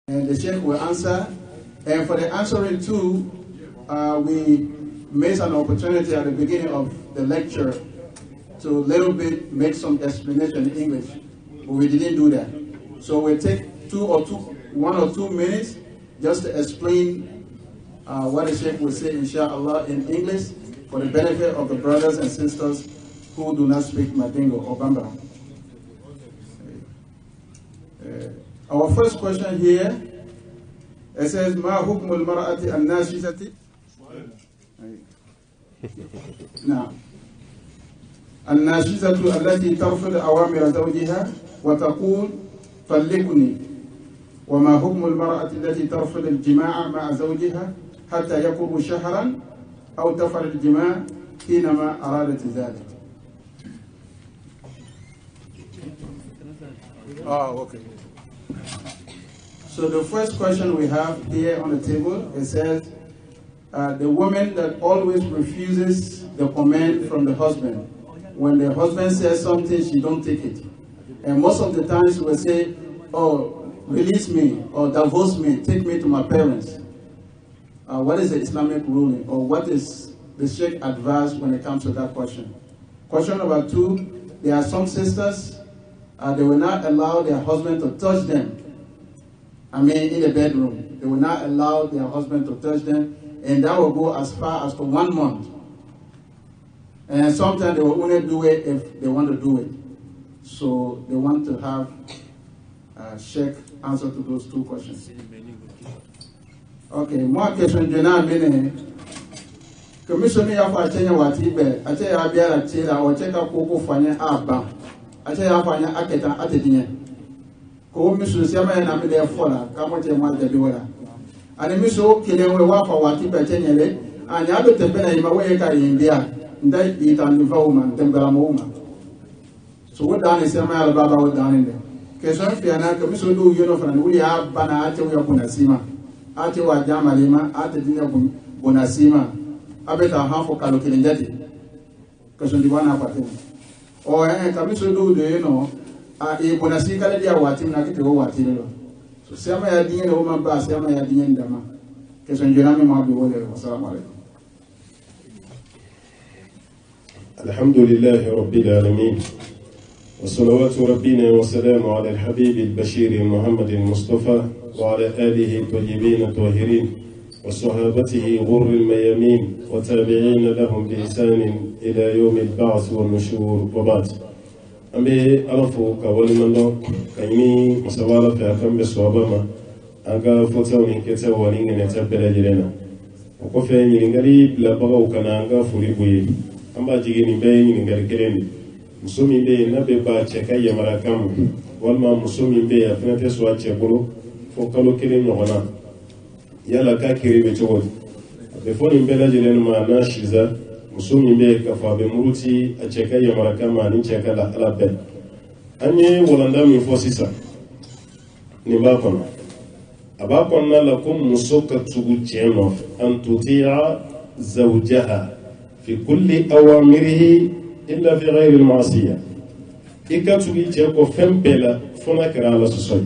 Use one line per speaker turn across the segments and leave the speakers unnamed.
And the Sheikh will answer. And for the answering too, we made an opportunity at the beginning of the lecture to a little bit make some explanation in English, but we didn't do that. So we'll take 1 or 2 minutes just to explain what the Sheikh will say, inshallah, in English for the benefit of the brothers and sisters who do not speak Mandingo or Bambara. Our first question here, it says, "Ma hukm al-mar'ati an-nashizati?" Now, an-nashizatu allati tarfid awamir zawjiha wa taqul falliqni, wa ma hukm al-mar'ati allati tarfid al-jima'a ma'a zawjiha hatta yaqubu shahran aw taf'al al-jima' hinama aradat dhalik. Oh, okay. So the first question we have here on the table, it says, the woman that always refuses the command from the husband. When the husband says something, she don't take it. And most of the times she will say, oh, release me, or divorce me, take me to my parents. What is the Islamic ruling, or what is the Sheikh advice when it comes to that question? Question number 2, there are some sisters, they will not allow their husband to touch them. In the bedroom. They will not allow their husband to touch them, and that will go as far as to 1 month. And sometimes they will only do it if they want to do it. So they want to have Sheikh answer to those 2 questions. Okay, more question. Commission ya fa Kenya watibe, ache ya biara tira, o cheka koko fanya aba, ache ya fanya aketa atedinye. Ko misu siama na me de fola ka mo che mo de biwala ani misu kilewe wa fa wati pe chenyele ani ado tembe na ima we ka india ndai itan fa uma tembara mo uma so wo dani siama ya baba wo dani de ke so fi ana ka misu do yono fa ni ya bana ate wo kuna sima ate wa jama lima ate dinya kuna sima abeta hafo kalo kilinjati ka so ndiwana apate o ka misu do yono bonasi kala dia wati na kite wo wati lo so siama ya dinye no ma ba siama ya dinye ndama ke so njona me ma bi wole assalamu alaikum.
Alhamdulillahi rabbil alamin wa salawatu rabbina wa salamu ala al-habib al-bashir Muhammad al-Mustafa wa ala alihi tayyibin tahirin wa sahabatihi ghurr al-mayamin wa tabi'in lahum bi ihsan ila yawm al-ba'th wa an-nushur wa ba'd. Ambe alafo ka wali mando kayini musawala ta kambe swabama anga fota woni kete woni ngene tabela jirena ko fe ni ngari la baga ukana anga furi buyi amba jigini be ni ngari keleni musumi be na be ba cheka ya marakam walma musumi be afina te swa chekolo fo kalo kele no wana yala ka kiri be chogol be foni mbela jirena ma na shiza musumi be kafa be muruti a cheka ya marakama ni cheka la alabe anye wolanda mi fosisa ni bakon abakon na lakum musoka tugu cheno an tuti'a zawjaha fi kulli awamirihi illa fi ghayri al-ma'siyah ikatugi cheko fembela fona kara la sosoy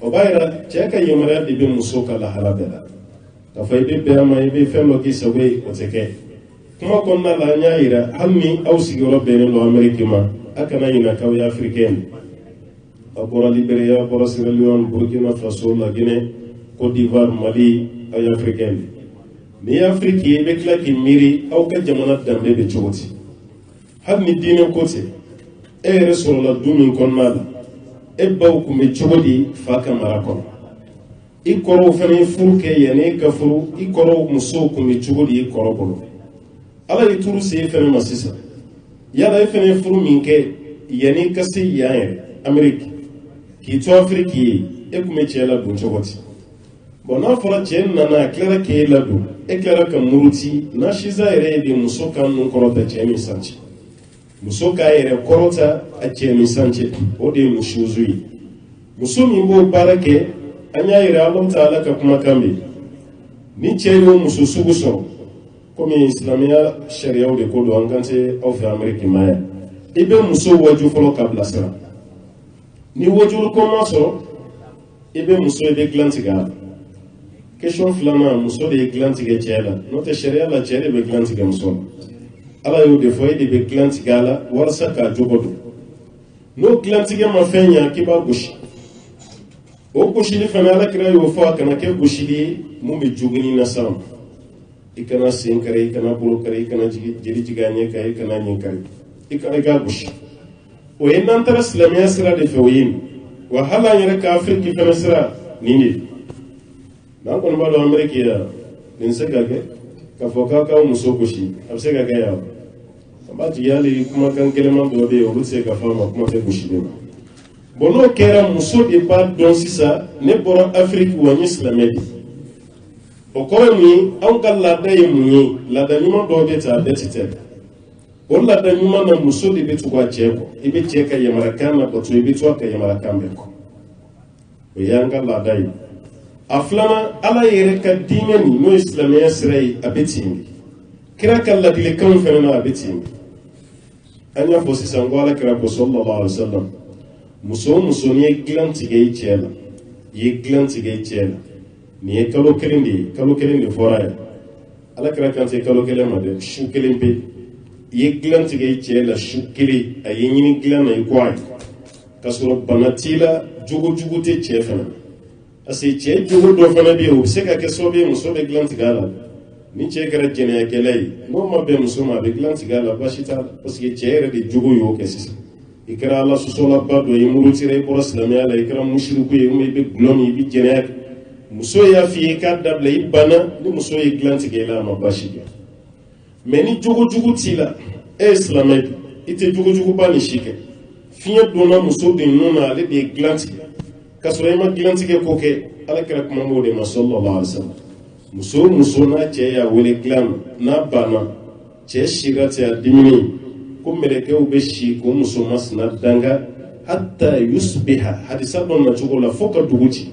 obaira cheka yamara be musoka la halabela kafa be be ma be felo ki sawe oteke kuma konna la nyaira hammi awsi gorobere lo ameriki ma akana ina kaw ya africaine abora Liberia abora Sierra Leone Burkina Faso la Guinée Côte d'Ivoire Mali ay africaine ni afriki be klaki miri aw ka jamana dambe be choti hammi dine kote e rasulullah dumin konna e baw ku me chodi fa kamara ko ikoro fane furke yene kafuru ikoro muso ku me chodi ikoro bolo ala yi turu se fene masisa yala fene furu minke yani kasi yae Amerika ki to Afriki e kume chela dun chogoti bona fora chen nana clara ke ladu e clara ka muruti na shiza ere de musoka nun korota chemi sanchi musoka ere korota a chemi sanchi o de mushuzui musumi bo barake anya ere Allah taala ka kuma kambi ni cheyo mususugu so comme islamia sharia de ko do angante au fa Amerika maya ibe muso waju folo kabla sara ni waju ko maso ibe muso ibe glantiga question flama muso de glantiga chela no te sharia la chela be glantiga muso ala yo de foy de be glantiga la warsa ka jogodo no glantiga ma fenya ki ba gushi o gushi ni fana ala kira yo fo kana ke gushi di mu be jugini na sam ikana sin kare ikana bulu kare ikana jiri jiganye kare ikana nyin kare ikana ga gushi o yenan tara islamiya sira de fewoyin wa hala yere ka afriki fana sira nini nan kon ba do amerika ya din sega ke ka foka ka muso gushi absega ga ya ba ti yali kuma kan kelema do de o rutse ka fama kuma te gushi de bono kera muso de ba don sisa ne boro afriki wa ni islamiya o ko mi an kala da yi munyi la da nyuma do be ta betite o la da nyuma na muso de be tukwa cheko ibe cheka ya marakana ko to ibe to ka ya marakambe ko o yanga la da yi aflama ala yere ka dine ni no islamiya sirai abetingi kira kala dile kan fena na abetingi anya fo sisango ala kira ko sallallahu alaihi wasallam muso ni glanti ge chela ye glanti ge chela ni ye kalo kelen de fora ya ala kira kan se kalo kelen ma de shu kelen pe ye glan tige ce la shu kele a ye nyini glan na kwa ka soro banatila jugo te ce fana ase ce jugo do fana bi o se ka ke so be muso be glan tigala ni ce kara jene ya kelai no ma be muso ma be glan tigala bashita parce que ce re de jugo yo ke sisi ikra ala susola ba do ye murutire ko islamia la ikra mushriku ye me be glomi bi jene muso ya fi ka dable ibana ni muso ye glanti ge la ma bashi mais ni jugu tila islamique ite jugu ba ni shike fiye dona muso de nuna ale de glanti kasura ma glanti ge koke ala kira kuma mo de sallallahu alaihi wasallam muso na ce ya wele glam na bana ce shiga ta dimini ko meleke u be shi ko muso masna danga hatta yusbiha hadisa don na jugu la foka duguti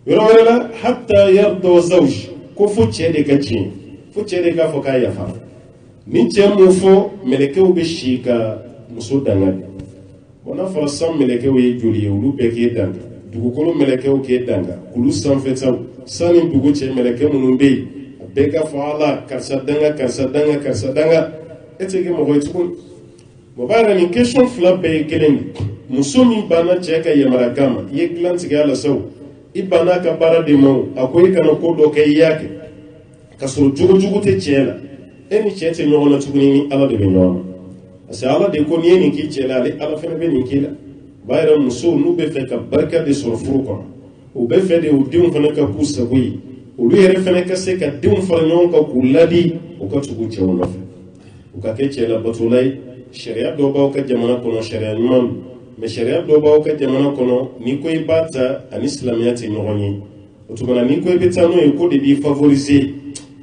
wala hatta yarda zawj ko fu ce de gaci fu ce de ga foka ya fa ni ce mu fo meleke u be shi ka muso danga bona fa sam meleke u joli u be ke danga dugukolo meleke u ke danga kulu sanfɛ sani dugu ce meleke munun be be ka fa ala karsa danga ete ke mo hoytukun mo bara ni question fla be kelen muso min bana ce ka yamara gama ye glanti ga la saw ibana ka bara de mo akoy kana ko do kay yake kasoro jugu te cela eni chete nyona tuguni ni ala de nyona asa ala de ko ni ki cela ale ala fene be ni kila bayra muso nu be fe ka barka de sur furuko o be fe de o diun fana ka kusa wi o lu yere fana ka se ka diun fara nyon ka kuladi o ka tugu ce wona fe o ka ke cela batulay sharia do ba o ka jamana kono sharia nyam me sharia do ba o ka jamana kono ni ko ibata an islamiyati nyoni o tuma ni ko ibeta no e ko de bi favoriser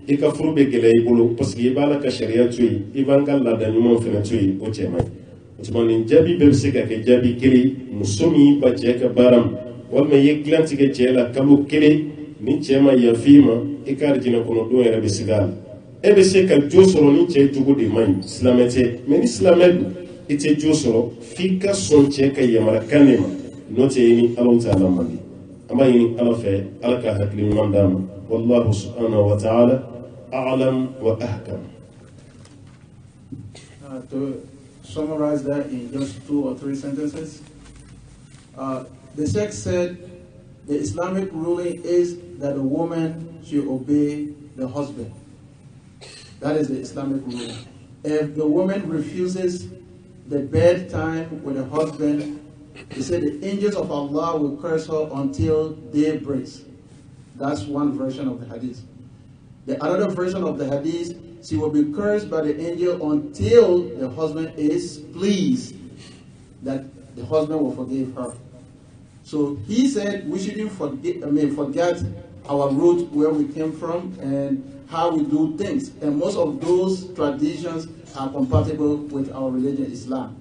e ka furu be gele ibolo parce que ibala ka sharia tuyi ibangal la da nyum fena tuyi o chema o tuma ni jabi be se ka ke jabi kiri musumi ba je ka baram wal me ye glanti ke jela kalu kiri ni chema ya fima e kar jina kono do era be sigal e be se ka josoro ni che jugo de man islamete mais islamed ite josoro fika son che ka yamara kanema note ni Allah ta'ala mandi amma yini ala fe ala ka hakli mandama wallahu subhanahu wa ta'ala a'lam wa ahkam.
To summarize that in just 2 or 3 sentences, the Sheikh said the Islamic ruling is that a woman should obey the husband. That is the Islamic ruling. If the woman refuses the bedtime with the husband, he said the angels of Allah will curse her until day breaks. That's one version of the hadith. The other version of the hadith, she will be cursed by the angel until the husband is pleased that the husband will forgive her. So he said we shouldn't forget our root, where we came from and how we do things. And most of those traditions are compatible with our religion, Islam.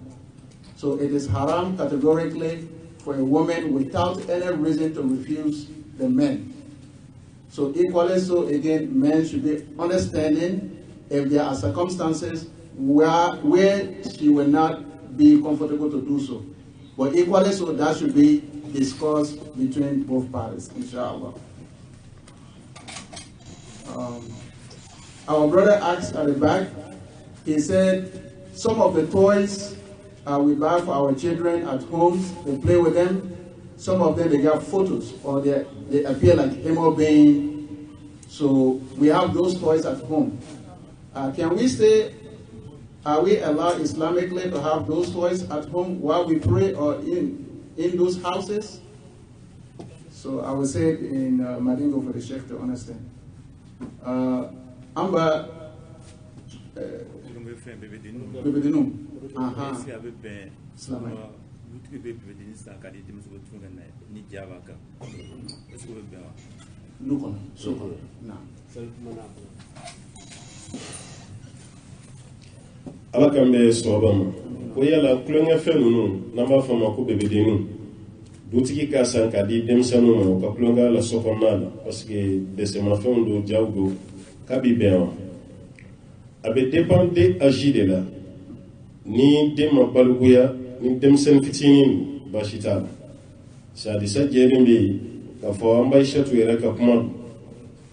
So it is haram categorically for a woman without any reason to refuse the men. So equally so, again, men should be understanding if there are circumstances where she will not be comfortable to do so. But equally so, that should be discussed between both parties, inshallah. Our brother asked at the back, he said, some of the toys we buy for our children at home, they play with them. Some of them, they got photos, or they appear like human being. So we have those toys at home. Can we say, are we allowed Islamically to have those toys at home while we pray or in those houses? So I will say it in Madingo for the Sheikh to understand. Amba Bebedinu.
Ala kan bɛ sɔrɔba ma ko yala kulonkɛfɛn ninnu n'an b'a fɔ a ma ko bebedenninw dutigi ka san k'a di denmisɛnninw ma u ka kulonkɛ la so kɔnɔna la parce que dɛsɛmafɛnw don jaw don k'a bi bɛn wa a bɛ dépend de âge de la ni den ma balikuya ni denmisɛnnin fitinin don baasi t'a la sadisa jɛlen bɛ yen k'a fɔ an b'a Aishatu yɛrɛ ka kuma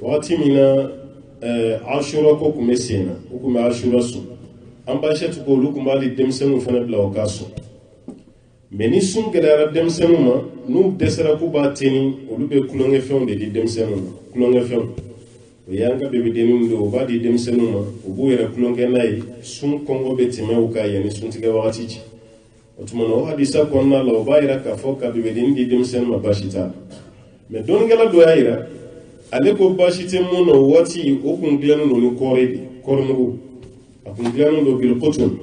wagati min na Ashura ko tun bɛ sen na u tun bɛ Ashura sɔn an b'a Aishatu ko olu tun b'a di denmisɛnninw fana bila o k'a sɔn mais ni sun gɛlɛyara denmisɛnninw ma n'u dɛsɛra k'u b'a teni olu bɛ kulonkɛfɛnw de di denmisɛnninw ma kulonkɛfɛnw o y'an ka bebedenninw de o b'a di denmisɛnninw ma u b'u yɛrɛ kulonkɛ n'a ye sun kɔngɔ bɛ tɛmɛ u kan yanni suntigɛ wagati cɛ o tuma na o hadisa kɔnɔna la o b'a yira k'a fɔ ka bebedennin di denmisɛnnin ma baasi t'a la mais dɔnnikɛla dɔ y'a yira ale ko baasi tɛ mun na o waati o kun dilannen don ni kɔɔri de kɔɔrimugu a kun dilannen don bilkotun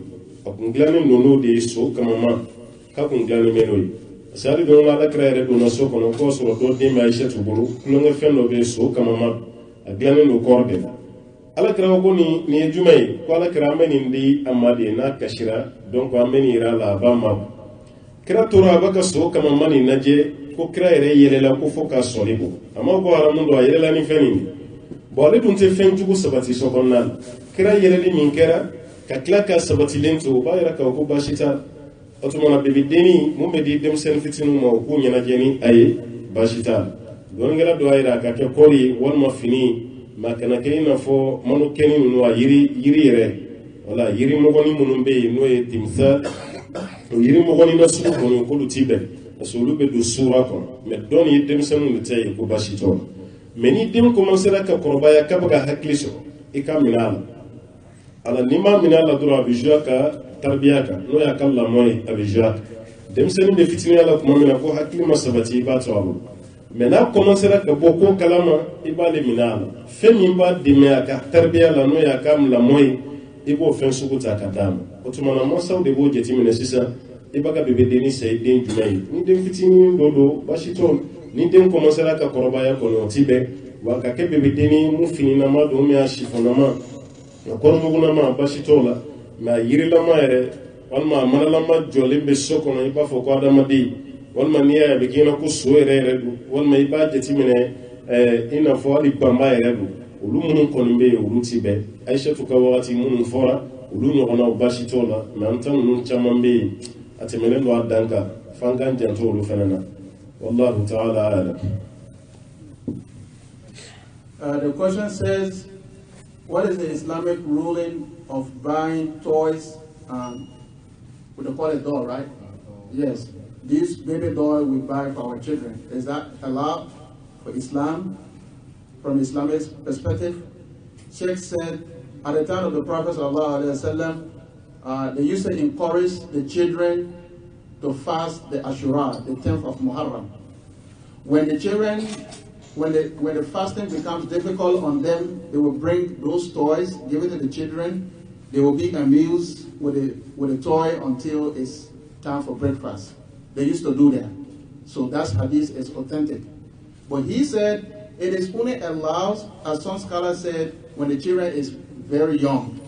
a kun dilannen don n'o de ye so kamama k'a kun dilannen bɛ n'o ye parce que hali don dɔ Alakira yɛrɛ donna so kɔnɔ k'o sɔrɔ dɔ den bɛ Aishatu bolo kulonkɛfɛn dɔ bɛ so kamama a dilannen don kɔɔri de la Alakira ko nin ye jumɛn ye ko Alakira an bɛ nin di a ma de n'a kasira donc an bɛ nin yira a la a b'a ma kira tora a b'a ka so kamama nin lajɛ ko kira yɛrɛ yɛlɛla ko fɔ k'a sɔli bɔ a ma ko haramu don a yɛlɛla ni fɛn nin bon ale dun tɛ fɛn jugu sabati so kɔnɔna la kira yɛlɛli min kɛra ka tila ka sabatilen to o b'a yira k'a fɔ ko baasi t'a o tuma na bebedennin mun bɛ di denmisɛnnin fitininw ma o k'u ɲɛnajɛ ni a ye baasi t'a dɔnnikɛla dɔ y'a yira a ka kɛ kɔɔri ye walima fini ma kana kɛ i n'a fɔ manokɛni ninnu a yiri yɛrɛ wala yirimɔgɔnin minnu bɛ yen n'o ye timisa o yirimɔgɔnin na sugu kɔnɔ k'olu t'i bɛn parce que olu bɛ don suura kɔnɔ mais dɔn ye denmisɛnninw de ta ye ko baasi t'o la mais ni den commencera ka kɔrɔbaya k'a bɛ ka hakili sɔrɔ i ka minɛ a la ala n'i ma minɛ a la dɔrɔn a bɛ jouer a ka taribiya kan n'o y'a ka lamɔ ye a bɛ jouer a kan denmisɛnnin bɛ fitiniya la tuma min na ko hakili ma sabati i b'a to a bolo mais n'a commencera ka bɔ ko kalama i b'ale minɛ a la fɛn min b'a dɛmɛ a ka taribiya la n'o y'a ka lamɔ ye i b'o fɛn sugu ta ka d'a ma o tuma na mansaw de b'o jateminɛ sisan i b'a ka bebedennin san i den jumɛn ye ni den fitinin dɔ don baasi t'o la ni den commencera ka kɔrɔbaya kɔnɔ o ti bɛn wa ka kɛ bebedennin mun fininama don mais a sifonama a kɔrɔmugunama baasi t'o la mais a yirilama yɛrɛ walima a manalama jɔlen bɛ so kɔnɔ i b'a fɔ ko adamaden walima n'i y'a ye a bɛ k'i ɲɛna ko so yɛrɛ don walima i b'a jateminɛ i n'a fɔ hali banba yɛrɛ don olu minnu kɔni bɛ yen olu ti bɛn Aishatu ka wagati minnu fɔra olu ɲɔgɔnnaw baasi t'o la mais an ta ninnu caman bɛ yen a tɛmɛnen don a dan kan f'an k'an janto olu fana na wallahu ta'ala a'lam.
The question says, what is the Islamic ruling of buying toys? We call it doll, right? Yes. This baby doll we buy for our children. Is that allowed for Islam? From Islamic perspective? Sheikh said, at the time of the Prophet ﷺ, they used to encourage the children to fast the Ashura, the 10th of Muharram. When the children, when the fasting becomes difficult on them, they will bring those toys, give it to the children. They will be amused with the toy until it's time for breakfast. They used to do that. So that hadith is authentic. But he said it is only allowed, as some scholars said, when the children is very young.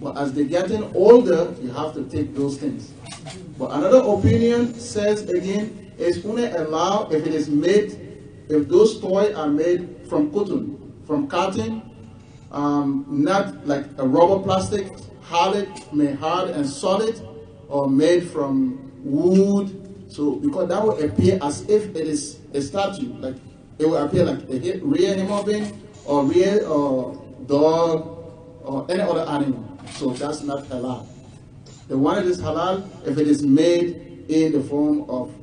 But as they're getting older, you have to take those things. But another opinion says again, it's only allowed if it is made, if those toys are made from cotton, from cotton, not like a rubber plastic, hard and solid, or made from wood, So because that will appear as if it is a statue, like it will appear like a real human being or real or dog or any other animal. So that's not halal. The one that is halal if it is made in the form of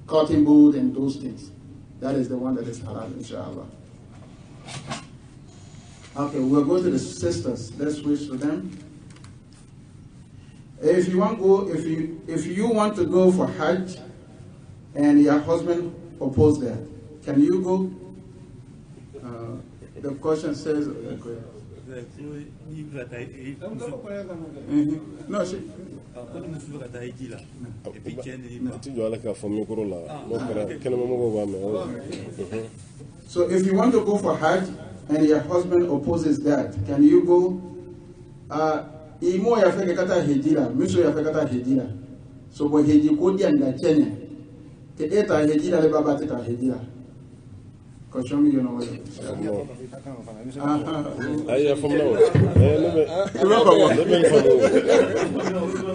cotton wool and those things. That is the one that is halal, inshallah. Okay, we'll go to the sisters. Let's switch to them. If you want to go for Hajj and your husband opposed that, can you go? The question says. No, she. So if you want to go for Hajj and your husband opposes that, can you go? Imo ya feke kata hejira, miso ya feke kata hejira. So bo heji kodi anda Kenya. Te eta hejira le baba teta hejira. Cause show me you know what it is.
Aya from now.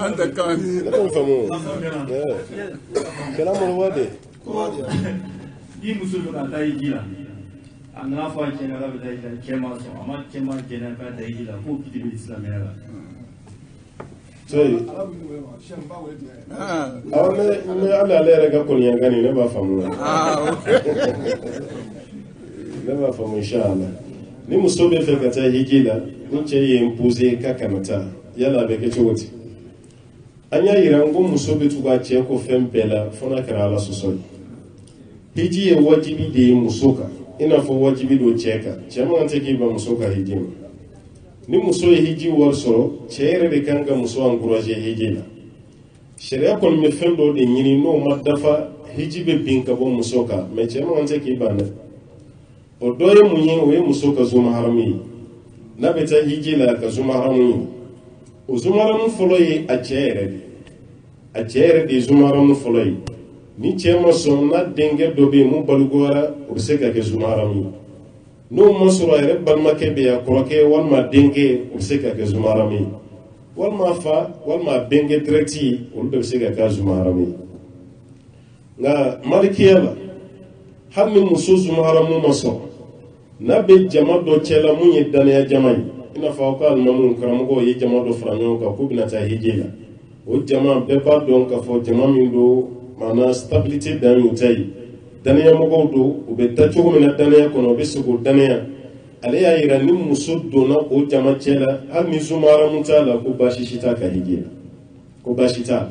Anta kan.
Kelamu wade.
Di musul kata hejira. Angna fa Kenya la bida ila Kema so ama Kema Kenya ka da hejira ko kiti bi Islam ya.
Say, me ala lera ga kun yangani ne ba famu. Ne ba famu inshallah. Ni musobe fe kata hijila, ni ce yi imposer ka kamata. Yala be ke choti. Anya irango musobe tuba ce ko fembela fona kara ala sosoi. Hiji e wajibi de musoka. Ina fo wajibi do cheka. Chama ante ki ba musoka hijima. Ni muso ye hiji war soro chere de kanga muso encourager hiji la sharia kon me fendo de nyini no madafa hiji be binka bo muso ka me chema wante ki bana o doye munye we muso ka zuma harami na beta hiji la ka zuma harami o zuma haramu folo ye a chere de zuma haramu folo ye ni chema so na denge dobe mu balugora o se ka ke zuma harami no mosoro ere balma kebe ya koroke walma denge useka ke zumarami walma fa walma benge directi ulbe useka ka zumarami nga malikiyala hammi muso zumaramu maso nabe jama do chela munye dana ya jamai ina fa ko almamun karamugo ye jama do franyo ka kubina ta hijela o jama be ba don ka fo jama min do mana stabilité dan yutai daniya mogo do u be ta cogo mina daniya kono be sugo daniya ale ya yira ni muso dona o jama cela hal mi zumara mutala ko bashishita ka hijira ko bashita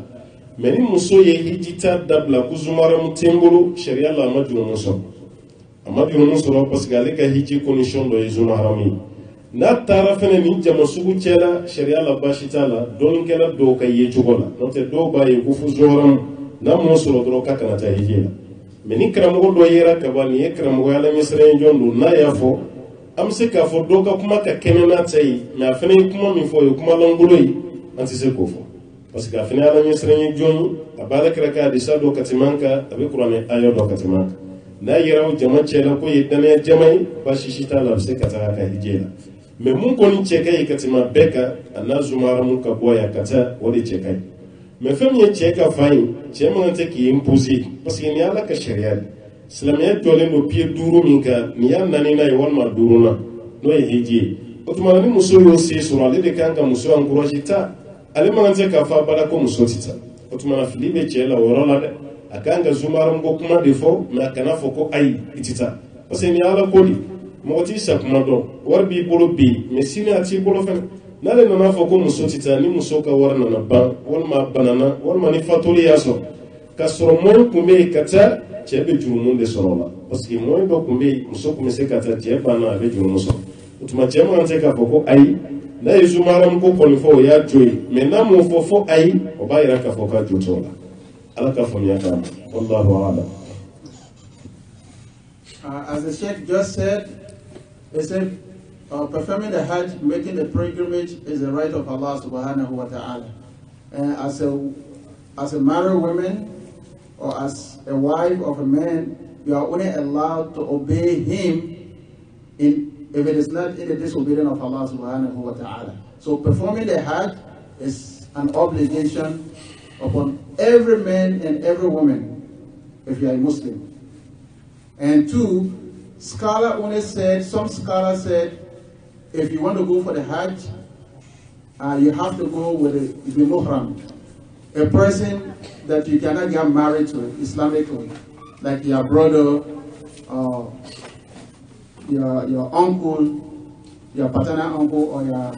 meni muso ye hijita dabla ku zumara mutembulu sharia la majunu muso amajunu muso parce que ale ka hiji condition do zumara mi na tara fene ni jama sugu cela sharia la bashita la don kala do ka ye jogola no te do ba ye ku fu zoram na muso do ka kana ta hijira meni karamogo do yera kabani ye karamogo ala misre njondo na yafo amse ka fo do ka kuma ka kenena tai me afene kuma mi fo yo kuma longulo yi anti se ko fo parce que afene ala misre njondo abala kraka de sa do katimanka abe qur'ane ayo do katimanka na yera o jama chela ko yedane jamai ba shishita la se kata ka hijela me mun ko ni cheka yi katima beka anazumara mun ka boya kata wodi cheka mais femme ye cheka fayi chema nte ki imposer parce que ni ala ka sharia islamiyya dole no pied duru minka ni ya nani na yawal duruna no ye hiji otuma ni muso yo se sura le de kanga muso encourager ta ale manze ka fa bala ko muso tita otuma na filibe chela worola de akanga zumaram go kuma defo na kana foko ai itita parce que ni ala kodi moti sa kuma do warbi bolo bi mais sini ati bolo fa nale nana foko muso tita ni muso ka warna na ban walma banana walma ni fatoli yaso ka soro mo kumbe kata chebe jurumun de sorola parce que mo do kumbe muso kumbe se kata cheba na be jurumun so utuma chema anze ka foko ai na yuzumaram ko ko fo ya joy mais na mo fofo ai o ba ira ka foka jotola ala ka fo ya kama wallahu a'lam.
As the Sheikh just said, he said performing the Hajj, making the pilgrimage is the right of Allah subhanahu wa ta'ala. And as a married woman or as a wife of a man, you are only allowed to obey him if it is not in the disobedience of Allah subhanahu wa ta'ala. So performing the Hajj is an obligation upon every man and every woman if you are a Muslim. And two, some scholars said, if you want to go for the Hajj, you have to go with the muhram, a person that you cannot get married to Islamically, like your brother, your uncle, your paternal uncle, or your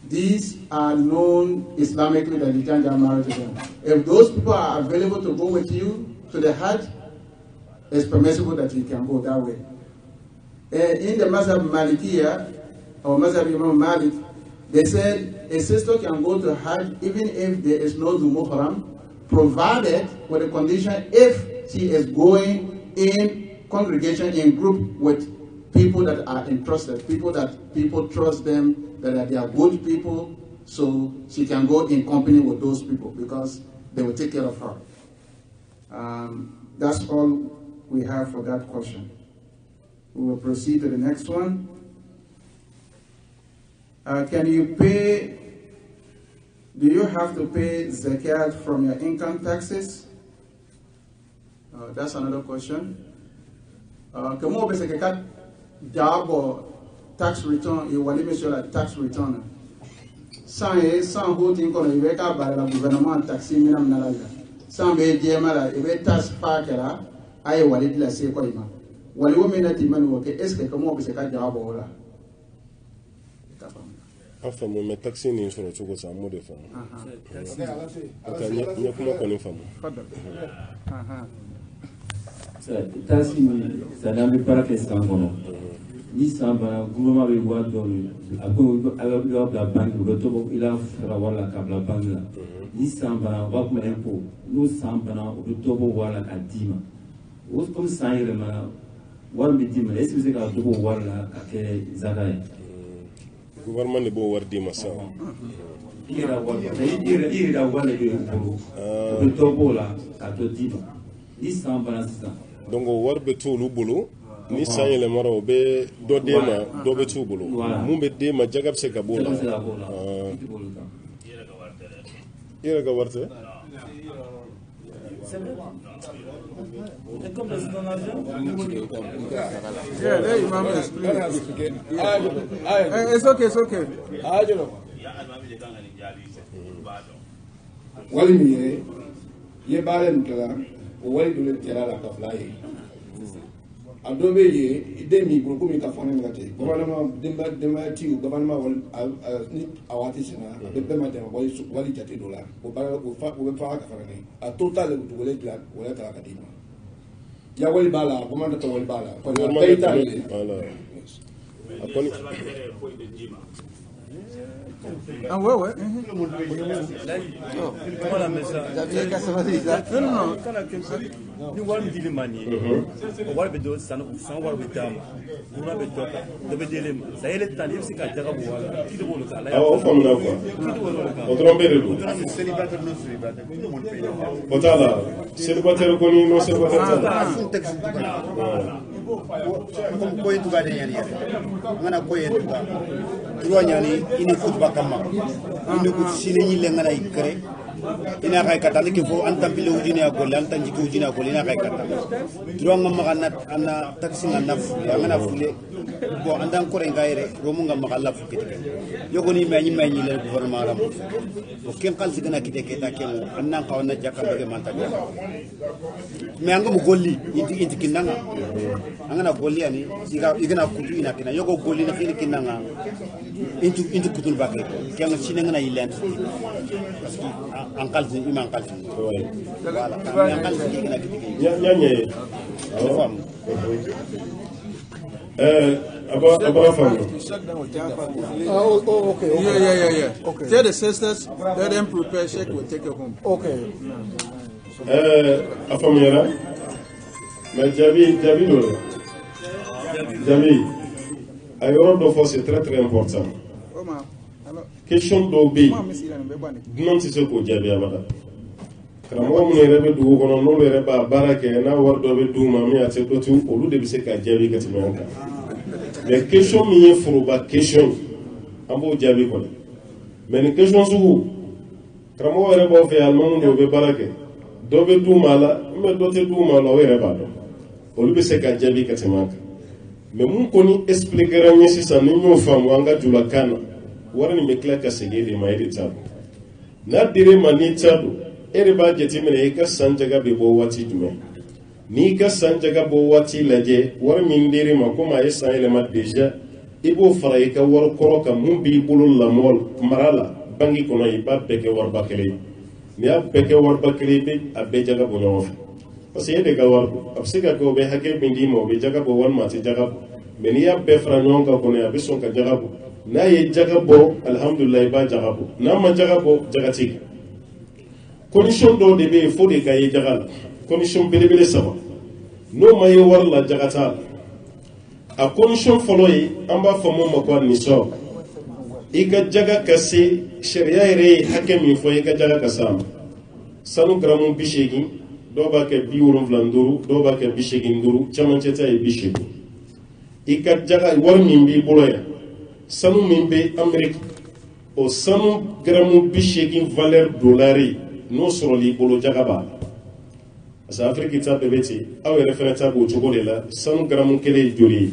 these are known Islamically that you can get married to them. If those people are available to go with you to the Hajj, it's permissible that you can go that way. In the Mazhab Malikiya, or Mazhab Imam Malik, they said a sister can go to Hajj even if there is no Muhram, provided with the condition if she is going in congregation, in group with people that are entrusted, people that people trust them, that they are good people, so she can go in company with those people because they will take care of her. That's all we have for that question. We will proceed to the next one. Do you have to pay zakat from your income taxes? That's another question. Comment est-ce que job or tax return, you want to make sure that tax return. Sans voting qu'on y va par le gouvernement taxi minam nalaga. Sans bédier mala, il va tax pas que là, aïe walid la c'est quoi ima. Wali wo menati manu que est-ce que comment on peut se faire job ou là?
Enfin, mon taxi n'est sur le choco ça mot de femme. Il y a comment qu'on est femme.
Taxi ça n'a même pas que ça en ni ça va gouvernement va voir dans la banque le tobo il a faire la câble banque là ni ça va comme impôt nous ça va le tobo voilà à dima ou comme ça il ma war me dima est-ce que c'est que le tobo voilà à que zagaye
gouvernement ne beau war dima ça
il a voilà le tobo là à to dima ni ça va ça
donc war beto lu bolo ni sanye le maro be do dema do be tu bolo mu be dema jagab se ka bola ira ga warte
comme dans un avion
yeah there imam explain it's okay
wali mi ye baale mutala wali dole tera la kaflaye adobe ye idemi ko mi ka fone ngate gouvernement demba ti gouvernement wal ni awati sina be ma dem wali jate dollar o ba o fa ka farane a total ko wala plan wala ta ka dima ya wali bala ko man ta wali bala ko tay ta
wala akoni
ah ouais
Voilà, mais ça. Non. Nous voulons dire manier. On va le dire sans voir le terme. On va le dire. Le dire ça est le temps. Il s'est caché à boire. Qui doit le faire?
ah on femme là quoi on trompe de tout
Célibataire non célibataire. Tout le monde paye.
otala célibataire ko ni non célibataire
ko yentu ga de yani ngana ko yentu ga tuwa nyani ini khutba kama ini ko sine ni le ngana ikre ina kay kata ni ko antam bile ujini ya gol antam jiko ujini ya gol ina kay kata tuwa ngam kana ana taxi ngana ngana fule bo andan ko rengaire ro mu ngam kala fu kiti yogo ni meñi le gouvernement ram o ken kal sigana kite keta ken annan ka wana jakka be manta be me anga mu golli inti kinanga angana golli ani igana kutu ina kina yogo golli na kini kinanga intu kutul bakke ken sine ngana yilant parce que ankal ima ankal voilà ankal sigana kite
nyanye
fam
about family.
Okay. Yeah. Okay. Tell the sisters, let them prepare shake, we'll take it home.
okay
Afamiyara mais Jabi lolo Jabi a yɔrɔ dɔ fɔ c'est très important question dɔw bɛ yen dunan tɛ se k'o jaabi abada karamɔgɔ minnu yɛrɛ bɛ dugu kɔnɔ n'olu yɛrɛ b'a baara kɛ n'a wari dɔ bɛ d'u ma min a tɛ dɔ tu olu de bɛ se k'a jaabi ka tɛmɛ an kan mais question min ye foroba question an b'o jaabi kɔni mais ni question sugu karamɔgɔ yɛrɛ b'aw fɛ alimamu dɔw bɛ baara kɛ dɔ bɛ d'u ma la dɔ tɛ d'u ma la o yɛrɛ b'a dɔn olu bɛ se ka jaabi ka tɛmɛ a kan mɛ mun kɔni expliquera n ye sisan ni n y'o faamu an ka julakan na wari nin bɛ tila ka segin de ma e de t'a dɔn n'a dir'e ma n'i t'a dɔn e de b'a jateminɛ i ka san jaga bɛ bɔ waati jumɛn n'i ka san jaga bɔ waati lajɛ wari min dir'e ma komi a ye san yɛlɛma déjà i b'o fara i ka wari kɔrɔ kan mun b'i bolo lamɔ mara la banki kɔnɔ i b'a bɛɛ kɛ wariba kelen ye n'i y'a bɛɛ kɛ wariba kelen i bɛ a bɛɛ jaga bɔ ɲɔgɔn fɛ parce que e de ka wari bɔ a bɛ se ka kɛ o bɛ hakɛ min d'i ma o bɛ jaga bɔ walima a tɛ jaga bɔ mɛ n'i y'a bɛɛ fara ɲɔgɔn kan kɔnɔ a bɛ sɔn ka jaga bɔ n'a ye jaga bɔ alihamudulila i b'a jaga bɔ n'a ma jaga bɔ jaga tɛ kɛ condition dɔw de bɛ yen fo de ka ye jaga la condition belebele saba n'o ma ye wari la jaga t'a la a condition fɔlɔ ye an b'a fɔ mun ma ko nisɔn i ka jaga ka se sariya yɛrɛ ye hakɛ min fɔ i ka jaga ka se a ma sanu garamu 80 dɔw b'a kɛ 75 dɔw b'a kɛ 85 camancɛ ta ye 80 i ka jaga wari min b'i bolo yan sanu min bɛ Amérique o sanu garamu 80 valeur dolari n'o sɔrɔli i bolo jaga b'a la parce que Afrique ta bɛɛ bɛ ten aw yɛrɛ fɛnɛ ta b'o cogo de la sanu garamu kelen ye joli ye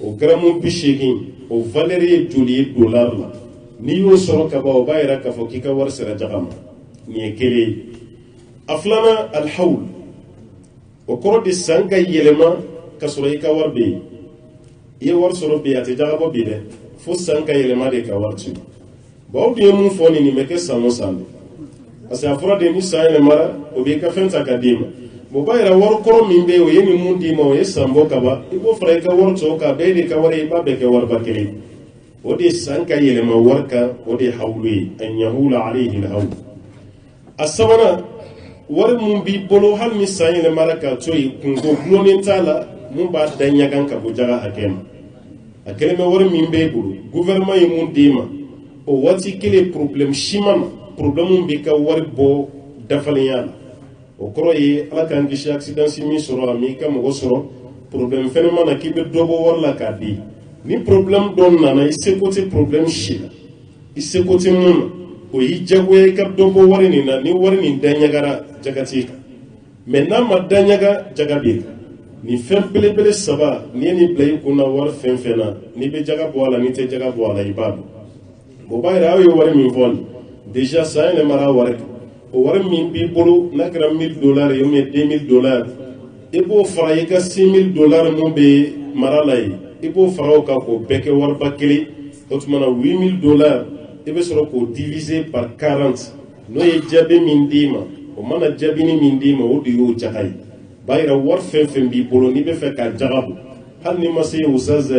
o garamu 80 o valeur ye joli ye dollar la n'i y'o sɔrɔ ka ban o b'a yira k'a fɔ k'i ka wari sera jaga ma nin ye kelen ye a filanan alhawl o kɔrɔ de san ka yɛlɛma ka sɔrɔ i ka wari bɛ yen i ye wari sɔrɔ bi a tɛ jaga bɔ bi dɛ fo san ka yɛlɛma de ka wari ci bon aw dun ye mun fɔ nin bɛ kɛ san o san de parce que a fɔra de ni san yɛlɛmara o b'i ka fɛn ta ka d'i ma bon b'a yira wari kɔrɔ min bɛ yen o ye nin mun d'i ma o ye san bɔ ka ban i b'o fara i ka wari tɔw kan bɛɛ de ka wari i b'a bɛɛ kɛ wariba kelen o de san ka yɛlɛma wari kan o de hawlu ye an yahula alayhi alhawl a sabanan wari mun b'i bolo hali ni san yɛlɛmara ka to yen kungo gulonnen t'a la mun b'a da ɲagan ka bɔ jaga hakɛ ma a kelen bɛ wari min b'e bolo gouvernement ye mun d'i ma o waati kelen problème si ma ma problème b'i ka wari bɔ dafalenya la o kɔrɔ ye ala k'an kisi accident si min sɔrɔ a m'i ka mɔgɔ sɔrɔ problème fɛnɛ mana k'i bɛ dɔ bɔ wari la k'a di ni problème dɔ nana i seko tɛ problème si la i seko tɛ mun na o y'i jagoya i ka dɔ bɔ wari nin na ni wari nin daɲagara jaga t'i kan mɛ n'a ma daɲaga jaga b'i kan ni fɛn belebele saba n'i ye nin bila i kunna wari fɛn fɛn na n'i bɛ jaga bɔ a la n'i tɛ jaga bɔ a la i b'a dɔn o b'a yira aw ye wari min fɔ nin déjà san yɛlɛmara wari kan o wari min b'i bolo n'a kɛra $1000 ye ou bien $2000 i b'o fara i ka $6000 mun bɛ mara la ye i b'o fara o kan k'o bɛɛ kɛ wariba kelen o tuma na $8000 i bɛ sɔrɔ k'o diviser par 40 n'o ye jaabi min d'i ma o mana jaabini min d'i ma o de y'o jaga ye b'a yira wari fɛn fɛn b'i bolo n'i bɛ fɛ ka jaga bɔ hali n'i ma se Usaz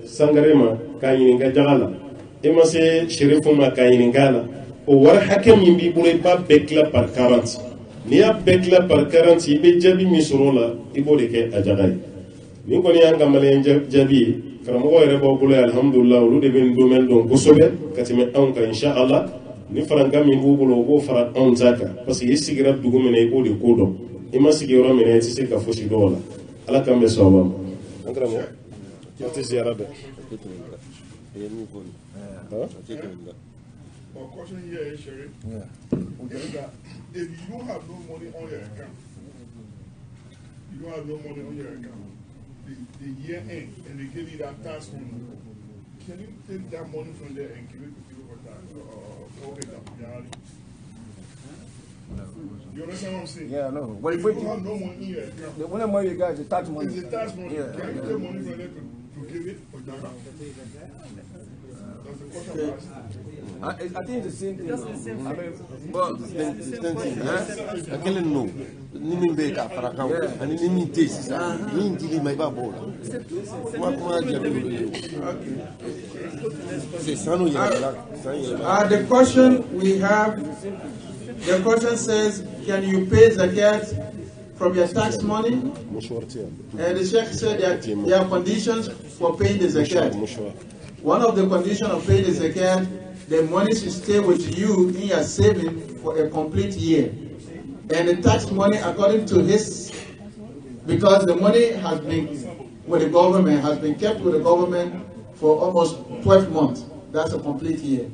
Sangare ma k'a ɲininka jaga la i ma se Sherifu ma k'a ɲininka la o wari hakɛ min b'i bolo i b'a bɛɛ tila par 40 n'i y'a bɛɛ tila par 40 i bɛ jaabi min sɔrɔ o la i b'o de kɛ a jaga ye nin kɔni y'an ka maliyɛn jaabi ye karamɔgɔ yɛrɛ b'aw bolo ye alhamdulillah olu de bɛ nin domaine dɔn kosɛbɛ ka tɛmɛ anw kan inshallah ni farankan min b'u bolo o b'o fara anw ta kan parce que i sigira dugu min na i b'o de ko dɔn i ma sigi yɔrɔ min na i tɛ se ka fosi dɔn o la ala k'an bɛ sɔn a ma an karamɔgɔ an tɛ ziyara bɛɛ.
My question here is, Sherry, that if you don't have no money on your account, you don't have no money on your account, the year end, and they give you that tax money, can you take that money from there and give it to people for tax or pay that? You understand what I'm saying?
Yeah, no.
If you don't have no money in your account,
The only money you got is the tax money.
it's the tax money.
Yeah.
Can you take money from there to give it for that? That's the question I'm asking.
I think it's the same thing. I mean,
But the same thing, I can't know. Nimi beka farakaw, ani nimi tesi sa, ni ndili mai ba bola. Kuma jabu. C'est ça nous y a.
The question we have, the question says, can you pay zakat from your tax money? And the Sheikh said that there are conditions for paying the zakat. One of the conditions of paying the zakat, the money should stay with you in your saving for a complete year. And the tax money, according to his, because the money has been with the government, has been kept with the government for almost 12 months. That's a complete year.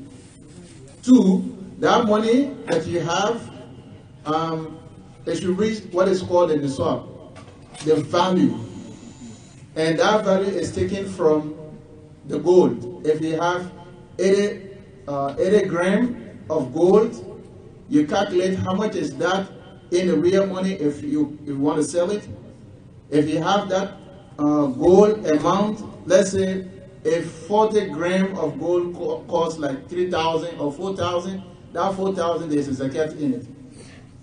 Two, that money that you have, it should reach what is called in the swap, the value. And that value is taken from the gold. If you have 80 grams of gold, you calculate how much is that in the real money if you want to sell it. If you have that gold amount, let's say if 40 grams of gold costs like 3,000 or 4,000, that 4,000 there's a zakat in it.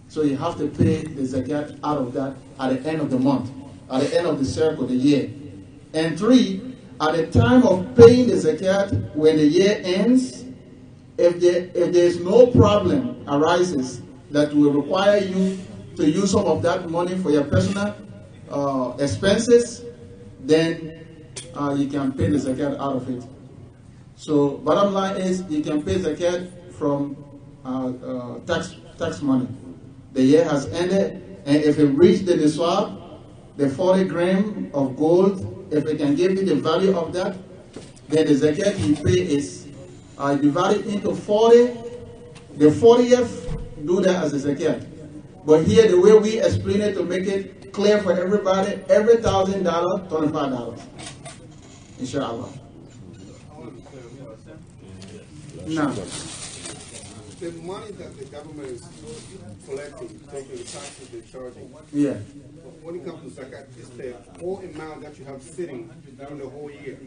So you have to pay the zakat out of that at the end of the month, at the end of the circle, the year. And 3, at the time of paying the zakat, when the year ends, if there is no problem arises that will require you to use some of that money for your personal expenses, then you can pay the zakat out of it. So bottom line is you can pay zakat from tax money. The year has ended, and if it reached the niswab, the 40 grams of gold, if it can give you the value of that, then the zakat you pay is divided into 40. The 40th, do that as a zakat. But here, the way we explain it to make it clear for everybody, every $1,000, $25. Inshallah. Now,
the money that the government is collecting, taking the taxes they're charging.
Yeah.
When it comes to zakat, it's the whole amount that you have sitting during the whole year.